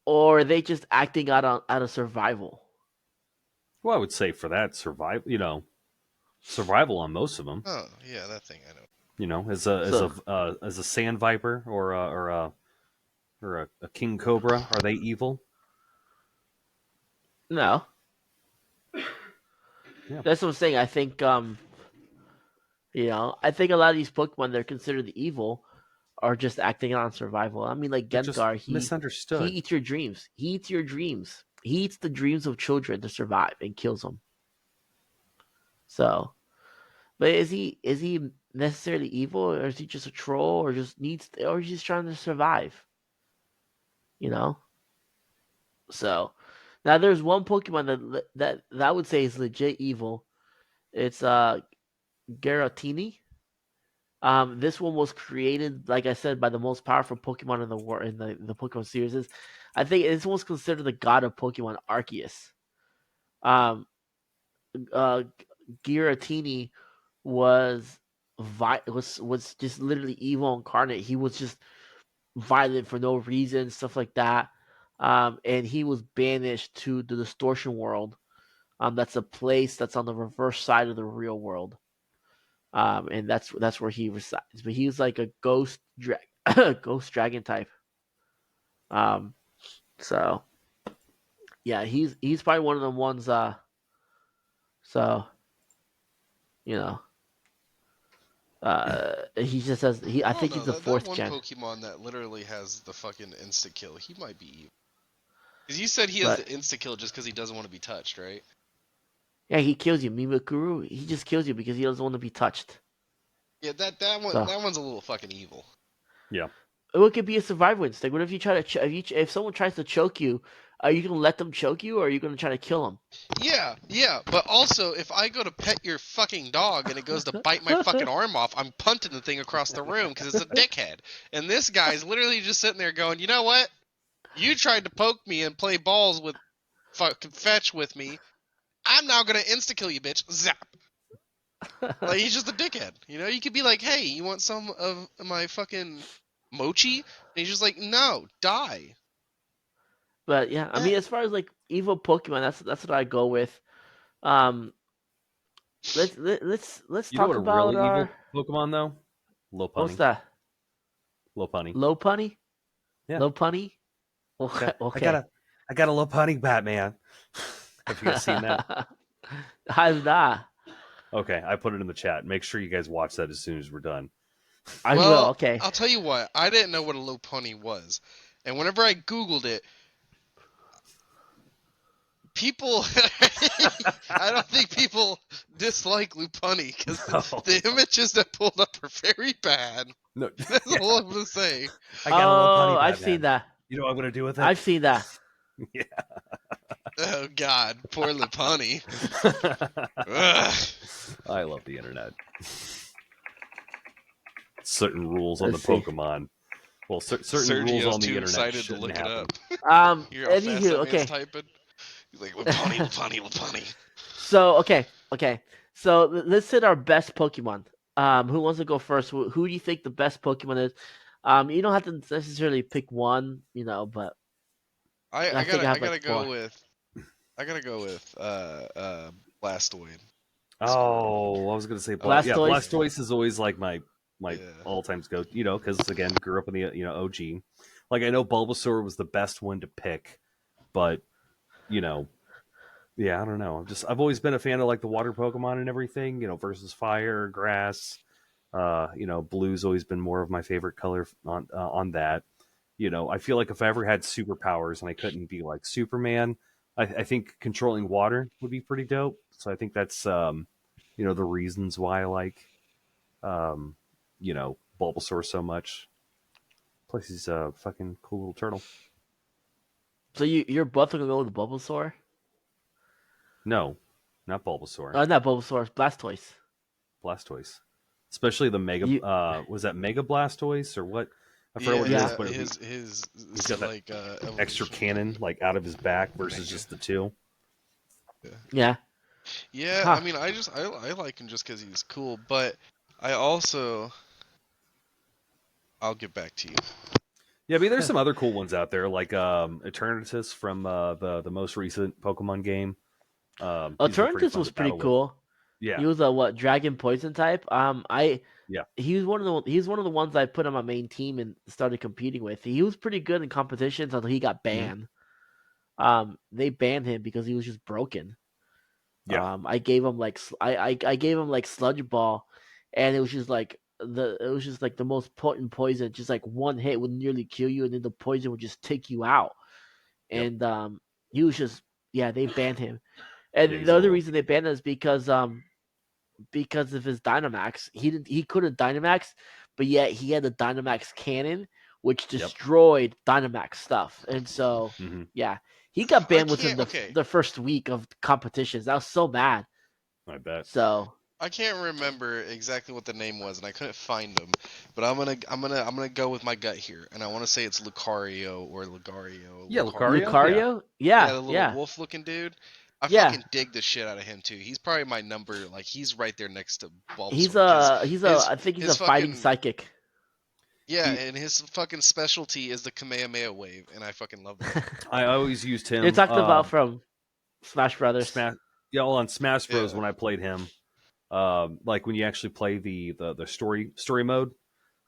or are they just acting out of survival? Well, I would say for that survival on most of them. Oh yeah, that thing I know. So As a sand viper or a king cobra, are they evil? no, Yeah, that's what I'm saying. I think I think a lot of these Pokemon that are considered evil are just acting on survival. I mean, like they're just Gengar, he misunderstood. eats your dreams. He eats your dreams. He eats the dreams of children to survive and kills them. So, but is he necessarily evil, or is he just a troll, or he's just trying to survive? You know. So now there's one Pokemon that I would say is legit evil. It's Garatini. This one was created, like I said, by the most powerful Pokemon in the world in the Pokemon series. I think this one's considered the god of Pokemon, Arceus. Um, uh, Giratini was was just literally evil incarnate. He was just violent for no reason, stuff like that. And he was banished to the distortion world. That's a place that's on the reverse side of the real world. And that's where he resides. But he's like a ghost dragon type. Um, so yeah, he's probably one of the ones. So you know, he just has he. I I don't think know he's the that fourth one gen, Pokemon that literally has the fucking insta kill. He might be evil. Because you said he has the but insta kill just because he doesn't want to be touched, right? yeah, he kills you. Mimikuru, he just kills you because he doesn't want to be touched. Yeah, that one So that one's a little fucking evil. Yeah, what could be a survival instinct? What if you try to if someone tries to choke you Are you gonna let them choke you, or are you gonna try to kill them? Yeah. But also, if I go to pet your fucking dog and it goes to bite my fucking arm off, I'm punting the thing across the room because it's a dickhead. And this guy's literally just sitting there going, you know what? You tried to poke me and play balls with fucking fetch with me. I'm now gonna insta kill you, bitch. Zap. Like he's just a dickhead. You know, you could be like, hey, you want some of my fucking mochi? And he's just like, no, die. But yeah, I Eh, mean, as far as like evil Pokemon, that's what I go with. Um, let's You know talk what a about really our evil Pokemon though? what's Lopunny. that? Lopunny. Lopunny? Yeah. Lopunny? Yeah. Okay. I got Okay. a I got a Lopunny Batman. Have you guys seen that? I'm not. Okay, I put it in the chat. Make sure you guys watch that as soon as we're done. I will. well, Okay. I'll tell you what. I didn't know what a low pony was, and whenever I googled it, people I don't think people dislike Lupani because No. the images that pulled up are very bad. No. That's Yeah. all I'm gonna say. I got a Oh, Lopunny I've seen Batman. that. You know what I'm gonna do with it? I've seen that. Yeah. Oh God, poor Lupani. Ugh. I love the internet. Certain rules on the Let's see. Pokemon. Well, certain rules Sergio's on the too internet excited to shouldn't look it happen. up. You hear how fast Anywho, that man's okay. typing? He's like Lupani, Lupani, Lupani. So okay. So let's hit our best Pokemon. Who wants to go first? Who do you think the best Pokemon is? You don't have to necessarily pick one, but I, I I think I gotta I have like gotta go four. with I gotta go with Blastoid. Squirtle. Oh, I was gonna say, I like Yeah, that Blastoise. name. Blastoise is always like my Yeah. all times go. Because again, grew up in the OG. Like I know Bulbasaur was the best one to pick, but you know, yeah, I don't know. I've always been a fan of like the water Pokemon and everything. Versus fire, grass. Blue's always been more of my favorite color on that. I feel like if I ever had superpowers and I couldn't be like Superman, I think controlling water would be pretty dope. So I think that's the reasons why I like Bulbasaur so much. Plus, he's a fucking cool little turtle. So you're both gonna go with Bulbasaur? No, not Bulbasaur. Not Bulbasaur, Blastoise. Blastoise, especially the Mega. You Was that Mega Blastoise or what? I forgot what it is, yeah Yeah, but he's his got that like extra evolution. cannon like out of his back versus just the two. Yeah. yeah. Yeah, Huh. I mean, I like him just because he's cool, but I also I'll get back to you. Yeah, I mean, there's some other cool ones out there, like Eternatus from the most recent Pokemon game. He's a pretty Eternatus fun was to pretty battle with. cool. Yeah, He was a what dragon poison type. I yeah, he's one of the ones I put on my main team and started competing with. He was pretty good in competitions until he got hmm banned. They banned him because he was just broken. yeah, I gave him like I gave him like sludge ball, and it was just like the most potent poison. Just like one hit would nearly kill you, and then the poison would just take you out. yep, And he was just yeah, they banned him. yeah. And He's the a other little reason they banned him is because of his Dynamax. He couldn't Dynamax, but yet he had the Dynamax cannon, which yep. destroyed Dynamax stuff. And so hmm yeah, he got I banned within can't. Okay, the first week of competitions. I was so mad. I bet. So I can't remember exactly what the name was, and I couldn't find him. But I'm gonna go with my gut here, and I want to say it's Lucario or Lugario, Yeah, Lucario. Lucario. Yeah, Lucario, Yeah, yeah, the little yeah, wolf-looking dude. I yeah. fucking dig the shit out of him too. He's probably my number. Like he's right there next to He's Bulbasaur, because a I think he's his a fighting fucking psychic. yeah, he. and his fucking specialty is the Kamehameha wave, and I fucking love that. I always used You're him. talking about from Smash Brothers. Smash. Yeah, well, on Smash Bros. Yeah. When I played him, like when you actually play the story mode,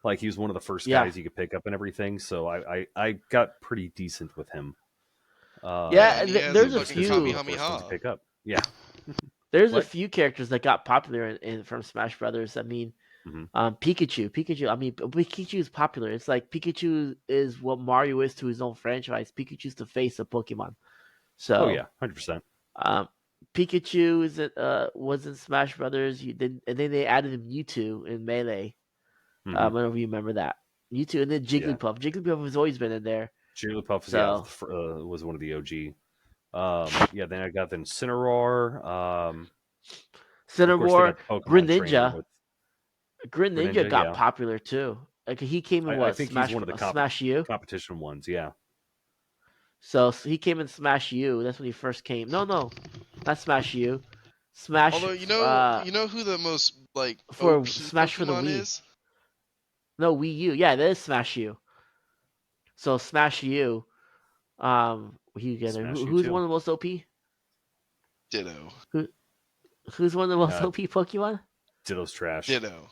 like he was one of the first Yeah, guys you could pick up and everything. So I got pretty decent with him. Yeah, yeah. and he has a There's a Just fucking because he was one of the few. first ones to Kamehameha. pick up. Yeah. There's a What? few characters that got popular from Smash Brothers. I mean, hmm Pikachu. I mean, Pikachu is popular. It's like Pikachu is what Mario is to his own franchise. Pikachu's the face of Pokemon. Oh So, yeah, 100%. um, Pikachu was in Smash Brothers. And then they added Mewtwo in Melee. I hmm don't know if you remember that Mewtwo, and then Yeah. Jigglypuff. Jigglypuff has always been in there. Jigglypuff is So was one of the OG. Yeah, then I got Incineroar. Of course, they Cinnamore, got the Pokemon trainer Greninja, with Greninja Greninja. got Yeah, popular too. Like he came in I what think he's one of the Smash U. competition ones. Yeah, So he came in Smash U. That's when he first came. No, not Smash U. Smash Although you know who the most like for OP Smash for the Pokemon Wii. is? No, Wii U. Yeah, that is Smash U. So Smash U. Who you get? Smash you Who's too. one of the most OP? Ditto. Who who's one of the most Uh, OP Pokemon? Ditto's trash. Ditto.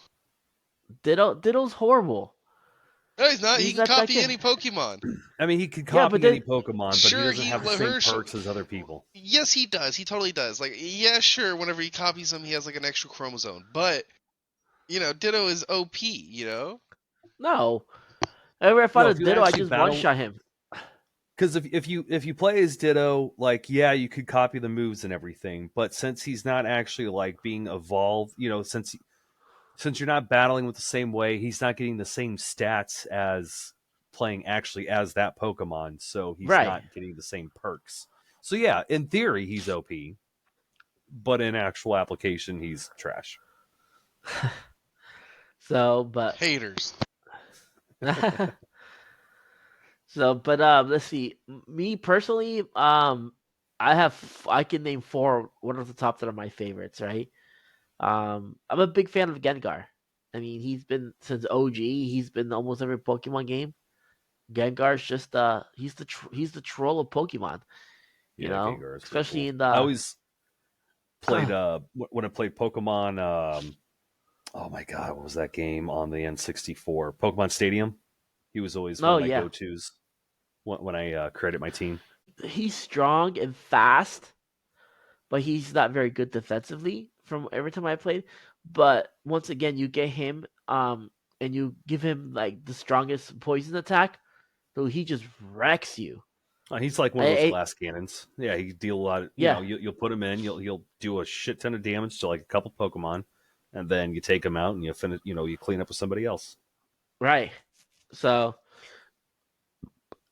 Ditto's horrible. No, he's not. He He's can not that copy good. any Pokemon. I mean, he could Yeah, but copy any then Pokemon, but he Sure, doesn't he have the same Herschel. perks as other people. Yes, he does. He totally does. Like, yeah, sure. Whenever he copies him, he has like an extra chromosome. But Ditto is OP. no. Whenever I fought No, a if you Ditto, I actually just one battle, shot him. because if you play as Ditto, like yeah, you could copy the moves and everything, but since he's not actually like being evolved, since you're not battling with the same way, he's not getting the same stats as playing actually as that Pokemon, so he's Right. not getting the same perks. So yeah, in theory he's OP, but in actual application he's trash. So, but Haters. let's see. Me personally, I can name four one of the top that are my favorites, right? I'm a big fan of Gengar. I mean, he's been since OG. He's been almost every Pokemon game. Gengar's just he's the troll of Pokemon. You Yeah, know, Gengar is pretty especially cool. in I the always played when I played Pokemon. Oh my god, what was that game on the N64? Pokemon Stadium. He was always one oh of my yeah, go tos when I created my team. he's strong and fast, but he's not very good defensively from every time I played. But once again, you get him and you give him like the strongest poison attack, so he just wrecks you. He's like one of those I glass cannons. Yeah, he deal a lot. yeah, You'll put him in. You'll do a shit ton of damage to like a couple Pokemon, and then you take him out and you finish. You clean up with somebody else. right. So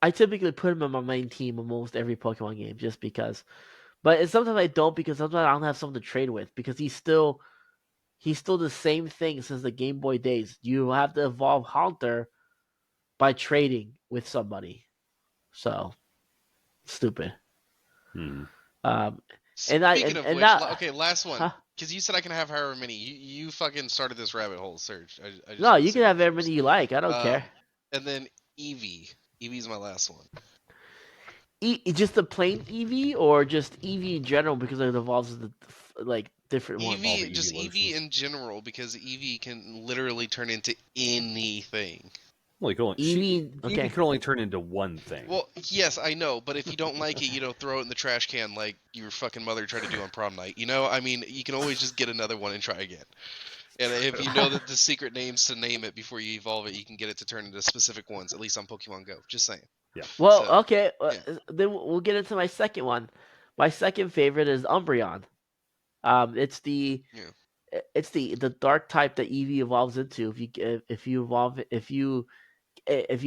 I typically put him on my main team almost every Pokemon game just because. But sometimes I don't because sometimes I don't have someone to trade with because he's still the same thing since the Game Boy days. You have to evolve Haunter by trading with somebody. So stupid. Hmm. Um, and I Speaking of and which, that okay, last one. huh? Because you said I can have however many. You fucking started this rabbit hole, Serge. I just No, want to you say can that have every many first. you like. I don't care. Um, and then Eevee. Eevee's my last one. Just the plain Eevee or just Eevee in general because it evolves into like different All ones. Eevee, the just Eevee evolutions. in general, because Eevee can literally turn into anything. Well, Eevee, Eevee okay, can only turn into one thing. Well, yes, I know, but if you don't like it, throw it in the trash can like your fucking mother tried to do on prom night. I mean, you can always just get another one and try again. And if you know that the secret names to name it before you evolve it, you can get it to turn into specific ones, at least on Pokemon Go. Just saying. Yeah. well, So, okay. yeah. Then we'll get into my second one. My second favorite is Umbreon. It's the Yeah. it's the dark type that Eevee evolves into. If you evolve if you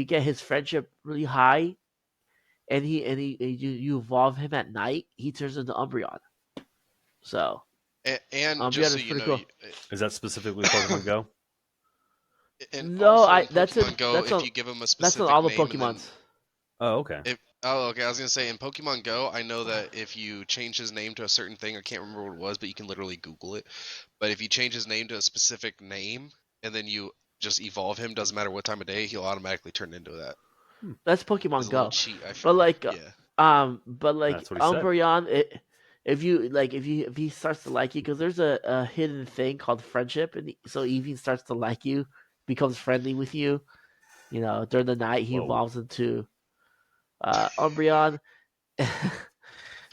get his friendship really high and you evolve him at night, he turns into Umbreon. So And just Umbreon so is you pretty know, cool. Is that specifically Pokemon Go? and No, also I in Pokemon Go, that's if on you give them a that's on specific all the name and then Pokemons. Oh, okay. okay, I was gonna say in Pokemon Go, I know that if you change his name to a certain thing, I can't remember what it was, but you can literally Google it. But if you change his name to a specific name and then you just evolve him, doesn't matter what time of day, he'll automatically turn into that. Hmm. That's As Pokemon a little Go. cheat, I But figured. like Yeah. That's what he said. Umbreon, if he starts to like you, because there's a hidden thing called friendship, and so Eevee starts to like you, becomes friendly with you. During the night he Whoa. evolves into Umbreon.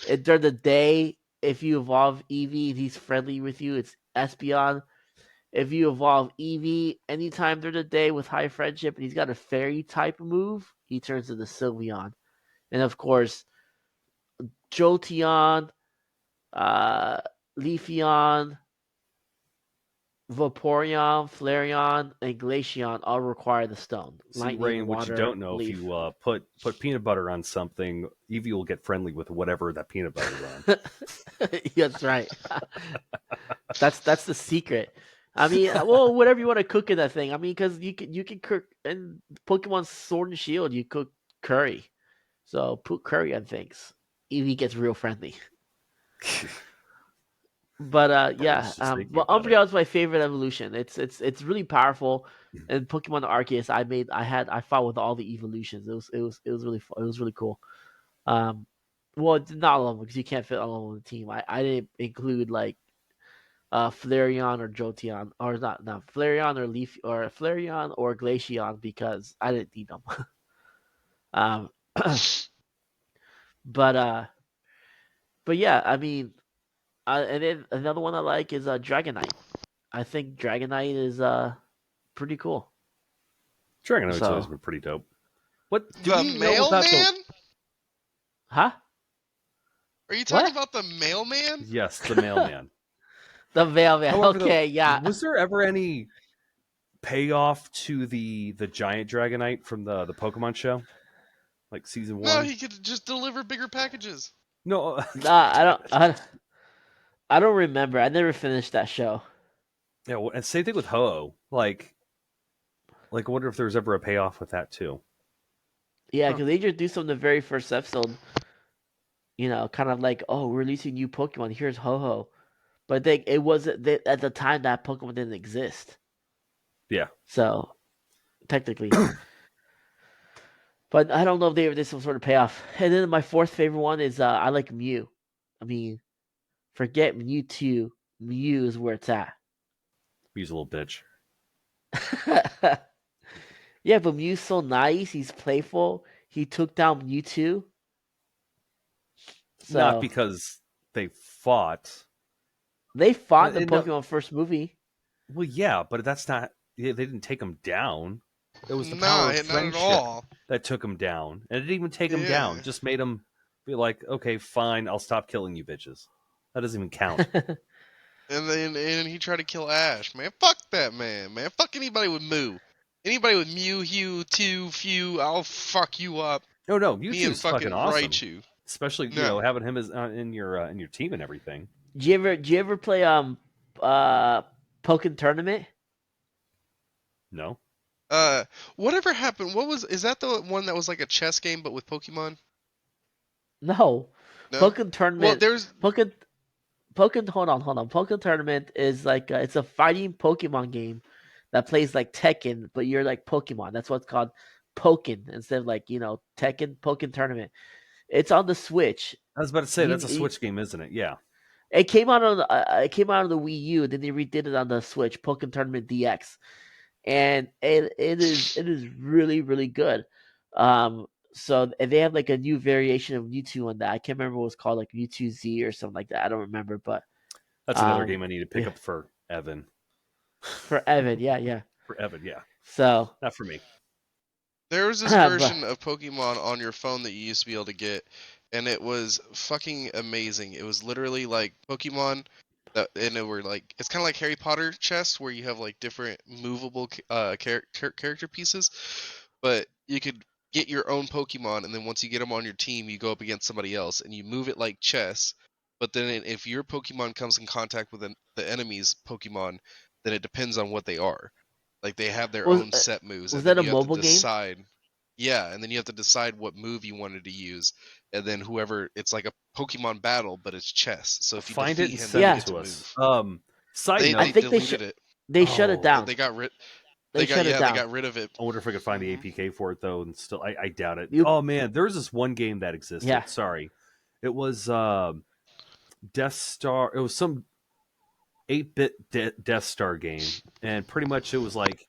And during the day, if you evolve Eevee and he's friendly with you, it's Espeon. If you evolve Eevee anytime during the day with high friendship and he's got a fairy type move, he turns into Sylveon. And of course, Jolteon, uh, Leafeon, Vaporeon, Flareon, and Glaceon all require the stone. See, Ray, Lightning, and what you water, don't know, if leaf. you put peanut butter on something, Eevee will get friendly with whatever that peanut butter's on. That's right. That's the secret. I mean, well, whatever you want to cook in that thing. I mean, because you can cook in Pokemon Sword and Shield. You cook curry, so put curry on things. Eevee gets real friendly. But I was yeah, just thinking but about it. Umbreon is my favorite evolution. It's really powerful. In Pokemon Arceus, I fought with all the evolutions. It was really fun. It was really cool. Um, well, not all of them because you can't fit all of them on the team. I didn't include like Flareon or Jolteon, or not Flareon or Leaf or Flareon or Glaceon because I didn't need them. um, but uh, but yeah, I mean, and then another one I like is Dragonite. I think Dragonite is pretty cool. Dragonite's always So, been pretty dope. What do The we know without the? mailman? huh? Are you talking What? about the mailman? Yes, the mailman. The Velvet. However, though, Okay, yeah. was there ever any payoff to the giant Dragonite from the Pokemon show, like season No, one? he could just deliver bigger packages. No. Nah, I don't remember. I never finished that show. Yeah, and same thing with Ho-Oh. Like, I wonder if there was ever a payoff with that too. Yeah, Huh. because they introduced them in the very first episode. Kind of like, oh, we're releasing new Pokemon. Here's Ho Ho. But it wasn't at the time that Pokemon didn't exist. Yeah. So technically, but I don't know if they ever did some sort of payoff. And then my fourth favorite one is I like Mew. I mean, forget Mewtwo. Mew is where it's at. He's a little bitch. Yeah, but Mew's so nice. He's playful. He took down Mewtwo. Not So because they fought. they fought in the No, Pokemon first movie. well, yeah, but that's not. They didn't take him down. It was the power Nah, of not at friendship all. that took him down, and it didn't even take him down. Yeah. Just made him be like, okay, fine, I'll stop killing you, bitches. That doesn't even count. And he tried to kill Ash. Man, fuck that man. Man, fuck anybody with Moo. Anybody with Mew, Hugh, Two, Few, I'll fuck you up. No, no, Me and Mewtwo's fucking fucking awesome. Raichu. Especially No. having him as in your team and everything. Do you ever play uh Pokken Tournament? No, Uh, whatever happened? Is that the one that was like a chess game but with Pokemon? No. No. Pokken Well, Tournament there's Pokken hold on. Pokken Tournament is like it's a fighting Pokemon game that plays like Tekken, but you're like Pokemon. That's what's called Pokken instead of like, Tekken Pokken Tournament. It's on the Switch. I was about to say You, that's a you Switch game, isn't it? Yeah. it came out on the Wii U, then they redid it on the Switch, Pokken Tournament DX. And it is really really good. So and they have like a new variation of Mewtwo on that. I can't remember what it's called, like Mewtwo Z or something like that. I don't remember, but That's another game I need to pick yeah, up for Evan. for Evan, yeah, yeah. For Evan, yeah. So, Not for me. there was this but version of Pokemon on your phone that you used to be able to get, and it was fucking amazing. It was literally like Pokemon and it were like it's kind of like Harry Potter chests where you have like different movable character pieces, but you could get your own Pokemon, and then once you get them on your team, you go up against somebody else, and you move it like chess. But then if your Pokemon comes in contact with the enemy's Pokemon, then it depends on what they are. Like they have their was own set moves, was and that then a you have to mobile game? decide. Yeah, and then you have to decide what move you wanted to use, and then whoever it's like a Pokemon battle, but it's chess. So if you Find it defeat and him, then send you it Yeah, get to to us. move. Side I They note. think deleted it. they shut it Oh, down. They got rid. They shut it They down. got rid of it. I wonder if I could find the Hmm. APK for it though, and still, I doubt it. You Oh man, there's this one game that Yeah. existed. Sorry, it was Death Star. It was some 8-bit Death Star game, and pretty much it was like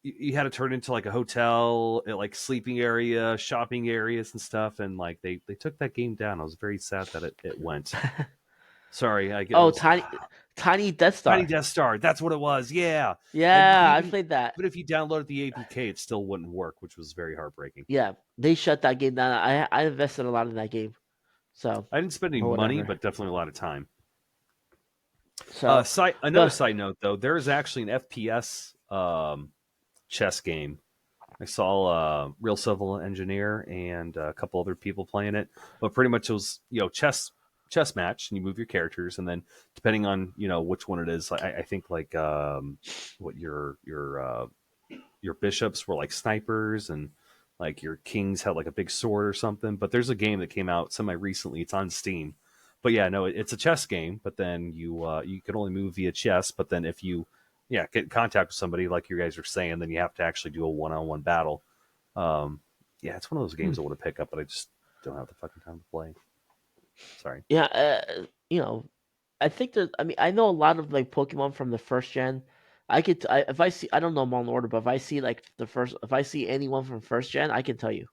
you had to turn into like a hotel, like sleeping area, shopping areas, and stuff. And like they took that game down. I was very sad that it went. Sorry, it Oh, was Tiny Death Tiny Star. Death Star. That's what it was. Yeah, and you could Yeah, I even, played that. but if you downloaded the APK, it still wouldn't work, which was very heartbreaking. Yeah, they shut that game down. I invested a lot in that game. So, I didn't spend any but money, whatever. but definitely a lot of time. So, Another but side note though, there is actually an FPS chess game. I saw Real Civil Engineer and a couple other people playing it, but pretty much it was chess match, and you move your characters, and then depending on which one it is, I think like what your bishops were like snipers, and like your kings had like a big sword or something. But there's a game that came out semi recently. It's on Steam. But yeah, no, it's a chess game. But then you can only move via chess. But then if you get in contact with somebody like you guys are saying, then you have to actually do a one-on-one battle. Um, yeah, it's one of those hmm, games I want to pick up, but I just don't have the fucking time to play. Sorry. yeah, I think that I mean I know a lot of like Pokemon from the first gen. If I see I don't know them all in order, but if I see like if I see anyone from first gen, I can tell you.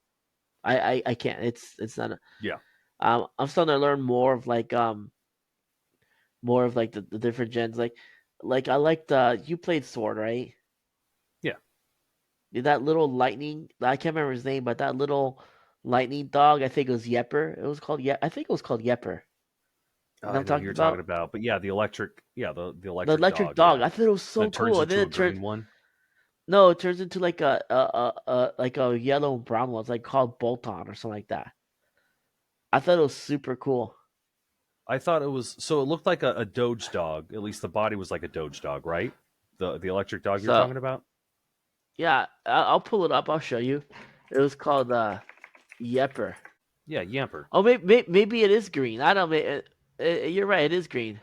I can't. It's not. Yeah, I'm starting to learn more of like the different gens. Like I liked you played Sword, right? yeah. That little lightning. I can't remember his name, but that little lightning dog. I think it was Yepper. It was called I think it was called Yepper. You know what I I'm know who talking you're talking about? about, but yeah, the The electric electric dog, dog. yeah. I thought it was Then so it turns cool, and then into a it turned. green one. No, it turns into like a yellow and brown one. It's like called Bolton or something like that. I thought it was super cool. I thought it was so it looked like a Doge dog. At least the body was like a Doge dog, right? The electric dog you're So talking about? yeah, I'll pull it up. I'll show you. It was called Yepper. Yeah, Yamper. Oh, maybe it is green. I don't. You're right. It is green.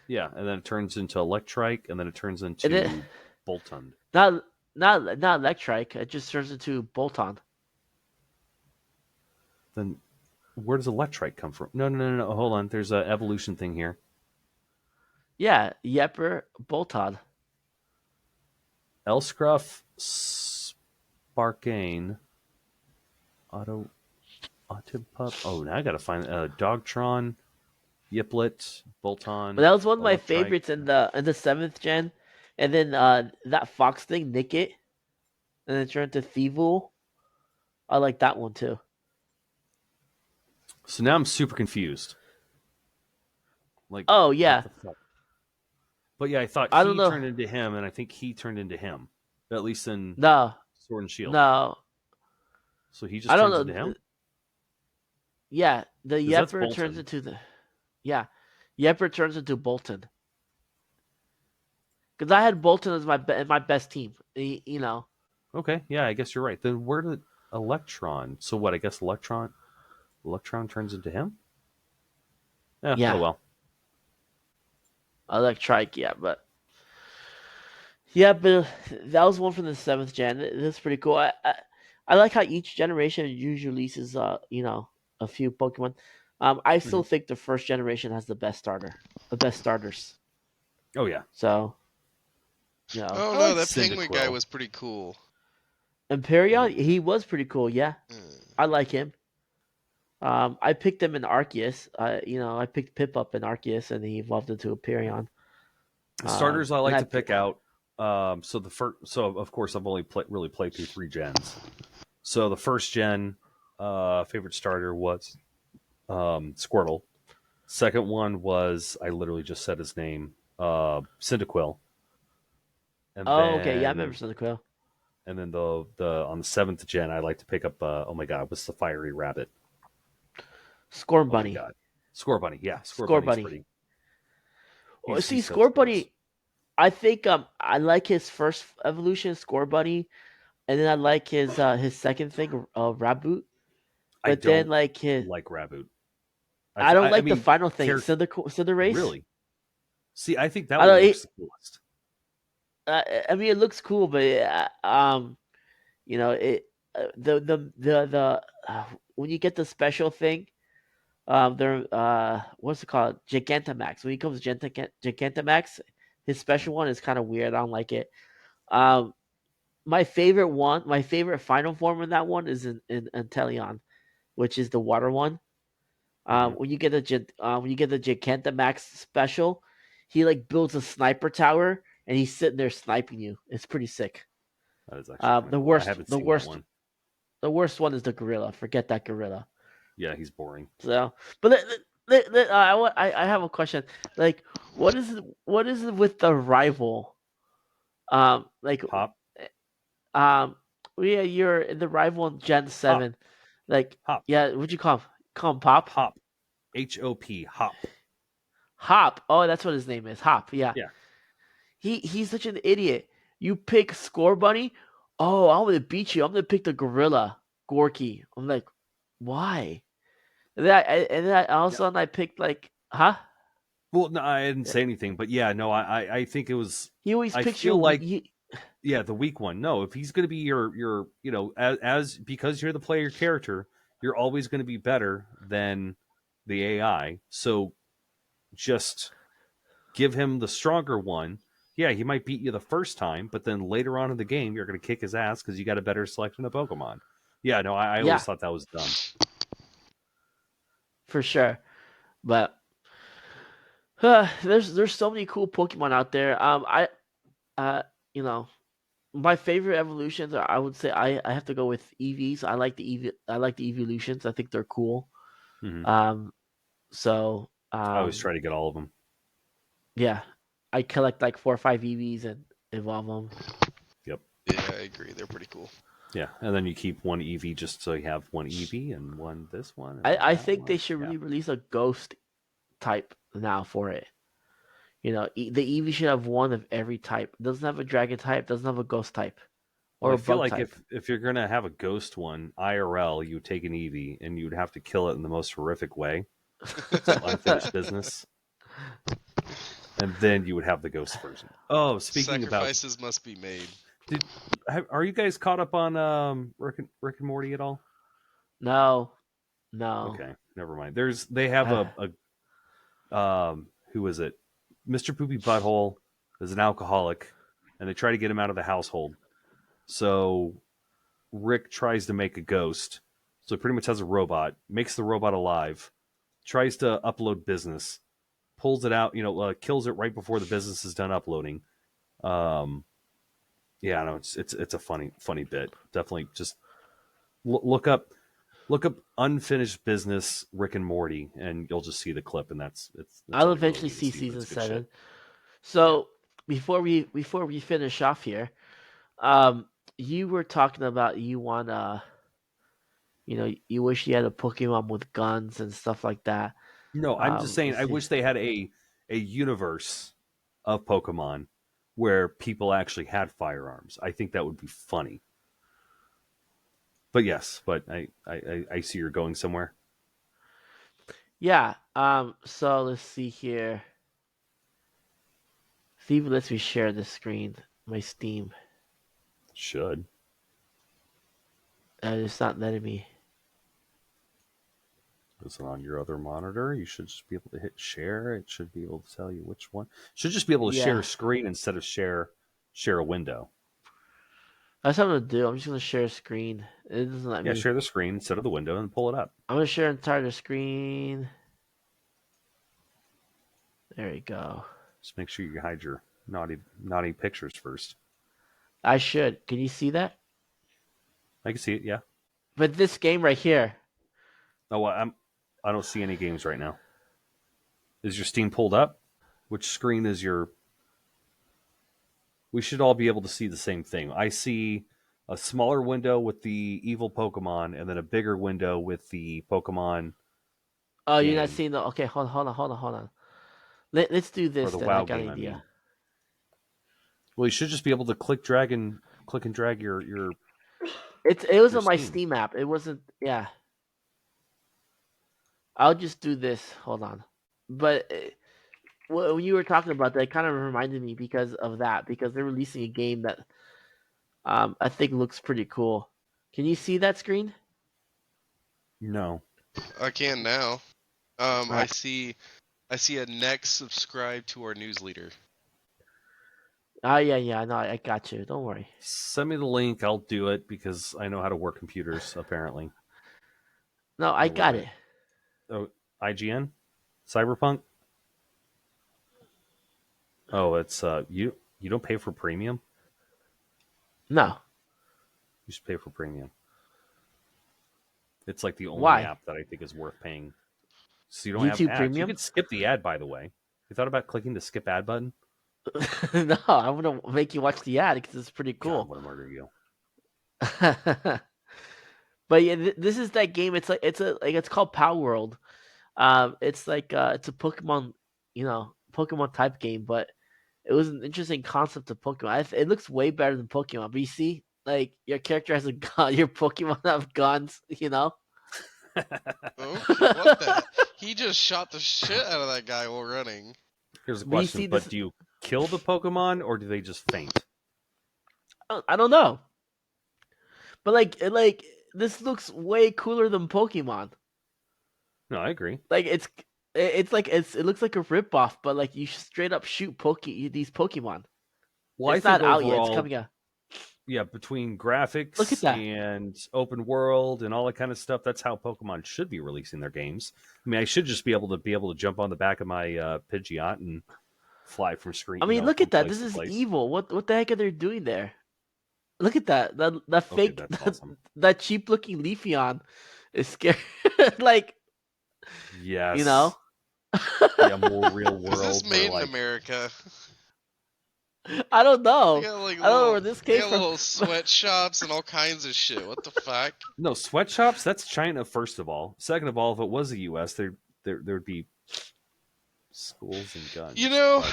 Yeah, and then it turns into Electrike, and then it turns And it into Boltund. not not Electrike. It just turns into Bolton. Then where does Electrike come from? No, no, no, no. Hold on. There's a evolution thing here. Yeah, Yepper Bolton. Elscruff, Sparkane, Auto, Autopup. Oh, now I gotta find Dogtron, Yiplet, But Bolton, that was one of my Electrike. favorites in the seventh gen. And then that fox thing, Nick It, and then turned to Thievul. I like that one too. So now I'm super confused. Like, Oh what yeah, the fuck? But yeah, I thought I don't he know. turned into him, and I think he turned into him. At least in No, Sword and Shield. no, So he I just don't turns into know. him? Yeah, the Because that's Yepper turns Bolton. into the yeah, Yepper turns into Bolton. Because I had Bolton as my best team. You know. Okay, yeah, I guess you're right. Then where did Electron? So what? I guess Electron turns into him. Yeah. Oh Yeah, well. I like Trike. Yeah, but that was one from the seventh gen. That's pretty cool. I like how each generation usually releases a few Pokemon. I Hmm. still think the first generation has the best starters. Oh yeah. So you know, Oh I no, like that penguin guy Cyndaquil. was pretty cool. Imperion, Yeah. he was pretty cool. Yeah, I like him. I picked him in Arceus. I picked Pip up in Arceus, and he evolved into Imperion. Starters I And like to pick out. So the first, so of course I've only really played through 3 gens. So the first gen favorite starter was Squirtle. Second one was I literally just said his name, Cyndaquil, and oh, okay, yeah, I remember then Cyndaquil. the on the 7th gen I like to pick up. Oh my god, what's the fiery rabbit? Scorn Oh my Bunny, god, Score Bunny. Yeah, Score Score Bunny's Bunny. pretty. Oh, see, He's so Score gross. Bunny. I think I like his first evolution, Score Bunny, and then I like his second thing, Raboot. I But then don't like his, like Raboot. I don't I like the mean, final thing, character Cinderace. really. See, I think that I one don't. looks the coolest. I mean, it looks cool, but it when you get the special thing, they're what's it called, Gigantamax. When he comes Gigantamax, his special one is kind of weird. I don't like it. Um, my favorite final form in that one is in Inteleon, which is the water one. Hmm. When you get the Gigantamax special, he like builds a sniper tower and he's sitting there sniping you. It's pretty sick. That is actually Um, kind of the cool. I worst, haven't the seen that worst, one. the worst one is the gorilla. Forget that gorilla. Yeah, he's boring. So, but I have a question. Like, what is it with the rival? Like, Hop, um, yeah, you're in the rival in Gen hop, 7. Like, hop, yeah, what'd you call him? Call him Pop? hop. HOP, hop. Hop. Oh, that's what his name is. Hop. Yeah. Yeah. He's such an idiot. You pick Score Bunny. Oh, I'm gonna beat you. I'm gonna pick the gorilla Gorky. I'm like, why? And then all of a Yeah. sudden I picked like, huh? Well, no, I didn't say anything, but yeah, no, I think it was. He always I picks feel your. like yeah, the weak one. No, if he's going to be your as because you're the player character, you're always going to be better than the AI. So just give him the stronger one. Yeah, he might beat you the first time, but then later on in the game, you're going to kick his ass because you got a better selection of Pokemon. Yeah, no, I always Yeah, thought that was dumb. for sure. But there's so many cool Pokemon out there. Uh you know my favorite evolutions are, I would say I have to go with EVs. I like the evolutions. I think they're cool. Hmm. Um so I always try to get all of them. yeah, I collect like 4 or 5 EVs and evolve them. Yep. Yeah, I agree. They're pretty cool. Yeah, and then you keep one EV just so you have one EV and one this one and I that think they one. should Yeah. really release a ghost type now for it. The Eevee should have one of every type. It doesn't have a dragon type, doesn't have a ghost type, Well, or I a feel bug like type. if you're gonna have a ghost one IRL, you would take an Eevee and you would have to kill it in the most horrific way, so unfinished business, and then you would have the ghost version. Oh, speaking about, Sacrifices must be made. did are you guys caught up on Rick and Morty at all? No, no. Okay, never mind. They have a who is it? Mr. Poopy Butthole is an alcoholic, and they try to get him out of the household. So Rick tries to make a ghost. So he pretty much has a robot, makes the robot alive, tries to upload business, pulls it out, kills it right before the business is done uploading. Um, yeah, no, it's a funny bit. Definitely, just look up unfinished business Rick and Morty, and you'll just see the clip, and that's I'll all you really eventually need to see see. But season it's good shit. 7. Yeah. So before we finish off here, um, you were talking about you want you wish you had a Pokemon with guns and stuff like that. No, I'm just saying. Let's I see. wish they had a universe of Pokemon where people actually had firearms. I think that would be funny. But yes, but I see you're going somewhere. Yeah. So let's see here. See if it lets me share the screen. My Steam. Should. It's not letting me. Is it on your other monitor? You should just be able to hit share. It should be able to tell you which one. Should just be able to share Yeah. a screen instead of share a window. That's what I'm gonna do. I'm just gonna share a screen. It doesn't let Yeah, me. share the screen instead of the window and pull it up. I'm gonna share entire screen. There we go. Just make sure you hide your naughty pictures first. I should. Can you see that? I can see it. Yeah. But this game right here. Oh, well, I don't see any games right now. Is your Steam pulled up? Which screen is your? We should all be able to see the same thing. I see a smaller window with the evil Pokemon, and then a bigger window with the Pokemon Oh, you're not game seeing the. Okay, hold on. Let's do or this the then. I WoW got an game. I idea. mean, well, you should just be able to click and drag It was your on my Steam. Steam app. It wasn't. Yeah. I'll just do this. Hold on. But when you were talking about that, it kind of reminded me because of that. Because they're releasing a game that I think looks pretty cool. Can you see that screen? No. I can now. All right. I see a next subscribe to our newsletter. Oh yeah. No, I got you. Don't worry. Send me the link. I'll do it because I know how to work computers. Apparently. No, I Oh wait a got it. minute. Oh, IGN, Cyberpunk. Oh, it's you. You don't pay for premium. No. You should pay for premium. It's like the only Why? app that I think is worth paying. so you don't have YouTube ads. You Premium. could skip the ad, by the way. You thought about clicking the skip ad button? No, I want to make you watch the ad because it's pretty God, I cool. want to murder you. But yeah, this is that game. It's like it's called Power World. It's like it's a Pokemon, Pokemon type game, but it was an interesting concept of Pokemon. It looks way better than Pokemon. But you see, like your character has a gun, your Pokemon have guns. Okay, what the? He just shot the shit out of that guy while running. Here's a But you question: see but this. do you kill the Pokemon or do they just faint? I don't know, but like this looks way cooler than Pokemon. No, I agree. Like it's like it looks like a ripoff, but like you straight up shoot these Pokemon. Well, I It's think not out yet. It's overall, coming out. yeah, between Look at graphics that. and open world and all that kind of stuff, that's how Pokemon should be releasing their games. I mean, I should just be able to jump on the back of my Pidgeot and fly from screen, I mean, look from at that. place This to is place. evil. What the heck are they doing there? Look at that. That Okay, fake that's awesome. that cheap looking Leafeon is scary. like you know. Yes, yeah, more real Is this world where made in like America? I don't They know. got like I don't know little, where this they came got from. little sweatshops and all kinds of shit. What the fuck? no sweatshops. That's China, first of all. Second of all, if it was the U.S., there'd be schools and You guns. know,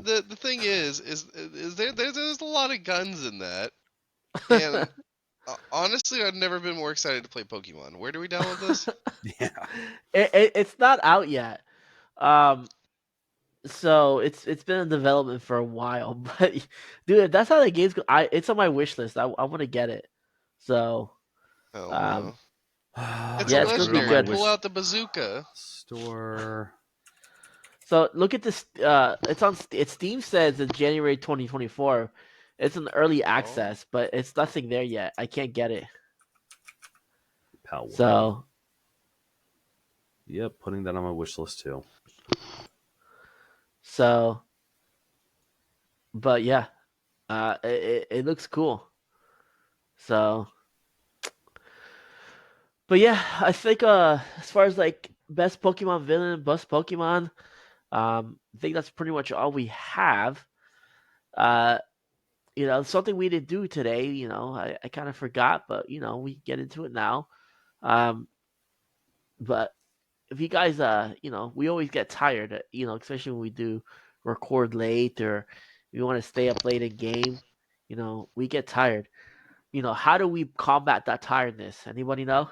But the thing is there's a lot of guns in that, and honestly, I've never been more excited to play Pokemon. Where do we download this? yeah, It's not out yet. Um, so it's been in development for a while, but dude, if that's how the game's go. It's on my wish list. I want to get it. So Oh um, no, I it's a yeah, it's gotta gonna put it be on my legendary. good. Pull wish out the bazooka. store. So look at this. It's on. Steam says in January 2024. It's an early Oh, access, but it's nothing there yet. I can't get it. Pal World. So Yep, putting that on my wish list too. so, but yeah, it looks cool. So, but yeah, I think as far as like best Pokemon villain, best Pokemon, I think that's pretty much all we have. Uh, something we didn't do today. I kind of forgot, but we get into it now. Um, but if you guys, we always get tired, especially when we do record late or we want to stay up late in game. We get tired. How do we combat that tiredness? Anybody know?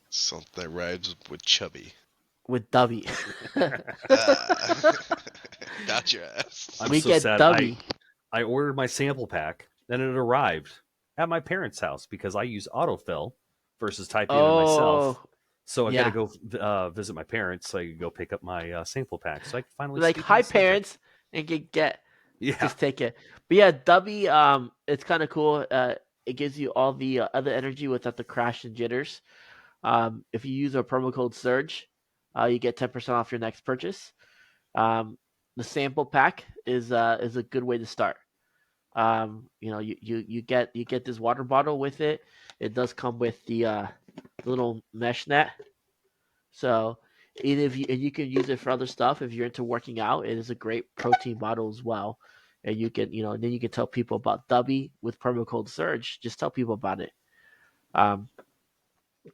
something that rhymes with chubby. With W. Ah, got your ass. I'm We so get sad. I W. I ordered my sample pack, then it arrived at my parents' house because I use autofill versus typing it in myself. Oh, So I got to yeah. go visit my parents so I could go pick up my sample pack so I can finally Like speak on hi the subject. parents and get Yeah, just take it. But yeah, W. It's kind of cool. It gives you all the other energy without the crash and jitters. If you use our promo code Surge, you get 10% off your next purchase. The sample pack is a good way to start. You get this water bottle with it. It does come with the little mesh net. So and you can use it for other stuff if you're into working out. It is a great protein bottle as well. And you can, then you can tell people about Dubby with promo code Surge. Just tell people about it. Um,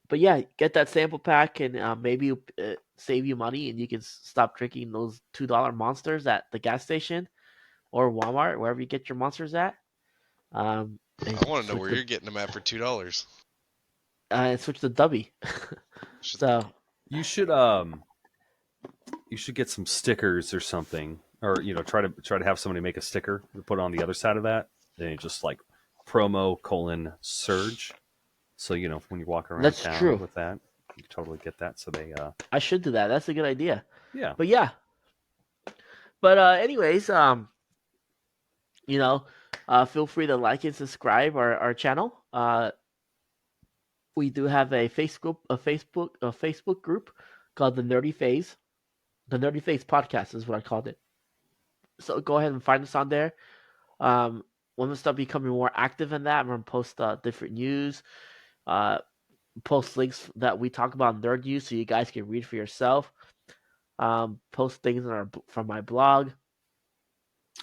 but yeah, get that sample pack and maybe save you money and you can stop drinking those $2 monsters at the gas station or Walmart, wherever you get your monsters at. And I want to know where you're getting them at for $2. switch to Dubby. Should, So you should get some stickers or something, or try to have somebody make a sticker to put on the other side of that. Then you just like promo colon surge. So when you walk around that's town true. with that, you can totally get that. So they I should do that. That's a good idea. yeah. But yeah. But anyways, you know, feel free to like and subscribe our channel. We do have a Facebook group called the Nerdy Phase. The Nerdy Phase podcast is what I called it. So go ahead and find us on there. When we start becoming more active in that, I'm gonna post different news, uh, post links that we talk about in Nerd News so you guys can read for yourself. Post things from my blog.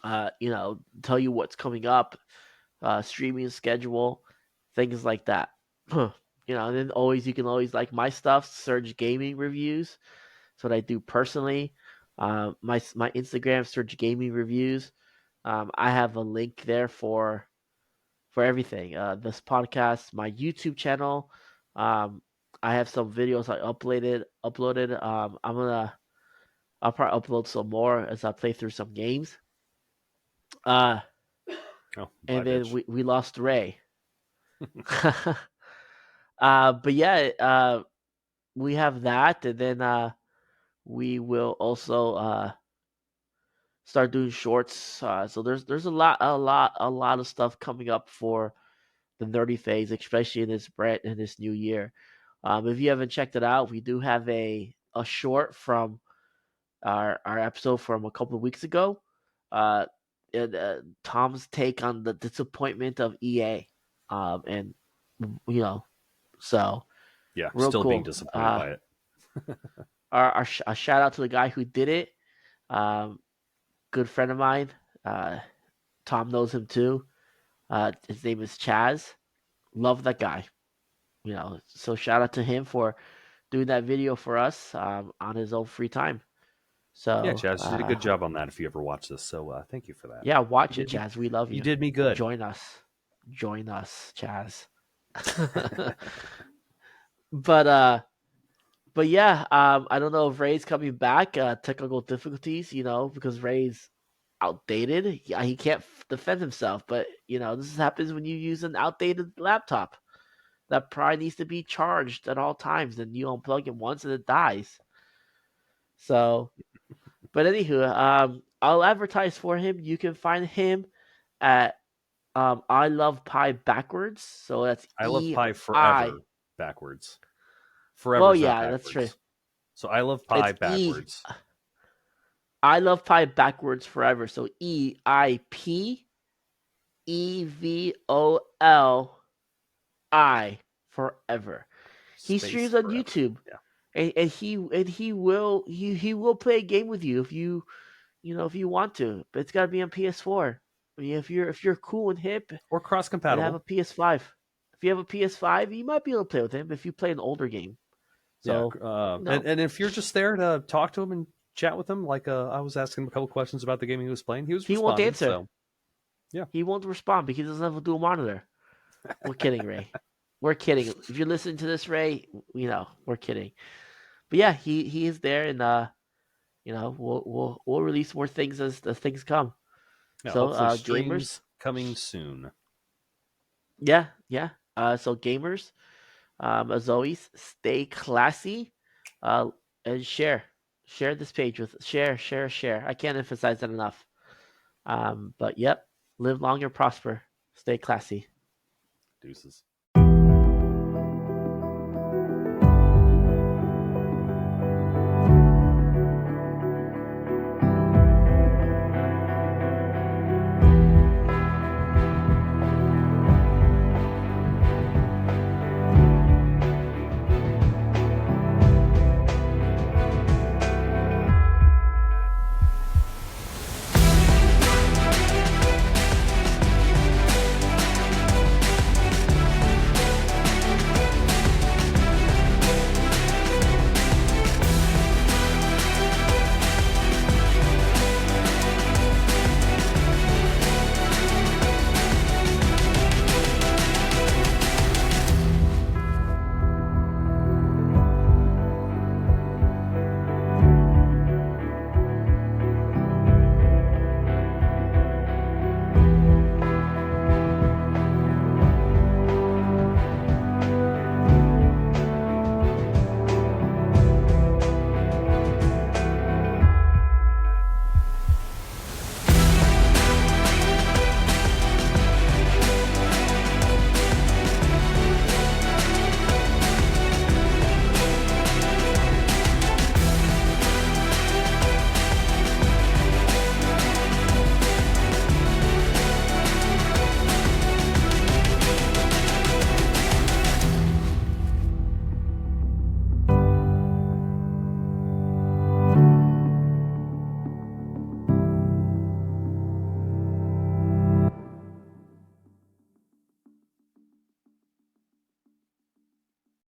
Tell you what's coming up, streaming schedule, things like that. And then always you can always like my stuff, Surge Gaming Reviews. That's what I do personally. My Instagram, Surge Gaming Reviews. I have a link there for everything. This podcast, my YouTube channel. Um, I have some videos I uploaded. I'll probably upload some more as I play through some games. Uh, Oh, bye, and then bitch. we lost Ray. But yeah, we have that, and then we will also start doing shorts. So there's a lot of stuff coming up for the nerdy phase, especially in this new year. If you haven't checked it out, we do have a short from our episode from a couple of weeks ago. Uh, and Tom's take on the disappointment of EA, and you know, so Yeah, real still being cool. disappointed by it. A shout out to the guy who did it. Um, Good friend of mine. Uh, Tom knows him too. His name is Chaz. Love that guy. So shout out to him for doing that video for us on his own free time. Yeah, So Chaz, you did a good job on that. If you ever watch this, so thank you for that. yeah, You watch it, did me, Chaz. We love you you. did me good. Join us, Chaz. But yeah, I don't know if Ray's coming back. Technical difficulties, because Ray's outdated. Yeah, he can't defend himself. But this happens when you use an outdated laptop that probably needs to be charged at all times. And you unplug it once and it dies. So, but anywho, I'll advertise for him. You can find him at I love pie backwards. So that's I love E pie I. forever backwards. Well, Forever's not yeah, that's true. backwards. So I love pie It's E. backwards. I love pie backwards forever. So EIPEVOLI forever. He Space streams on forever. YouTube, Yeah. and he will play a game with you if you want to. But it's gotta be on PS4. I mean, if you're cool and hip Or cross and have a compatible. PS5, if you have a PS5, you might be able to play with him if you play an older game. Yeah. So And if you're just there to talk to him and chat with him, like I was asking him a couple questions about the game he was playing, he was he won't responding. answer. So yeah. He won't respond because he doesn't have a dual monitor. We're kidding, Ray. We're kidding. If you're listening to this, Ray, we're kidding. But yeah, he is there, and we'll release more things as things come. Yeah. So Hopefully gamers, streams coming soon. yeah, yeah. So gamers, as always, stay classy, uh, and share this page with share. I can't emphasize that enough. But yep, live long and prosper. Stay classy. Deuces.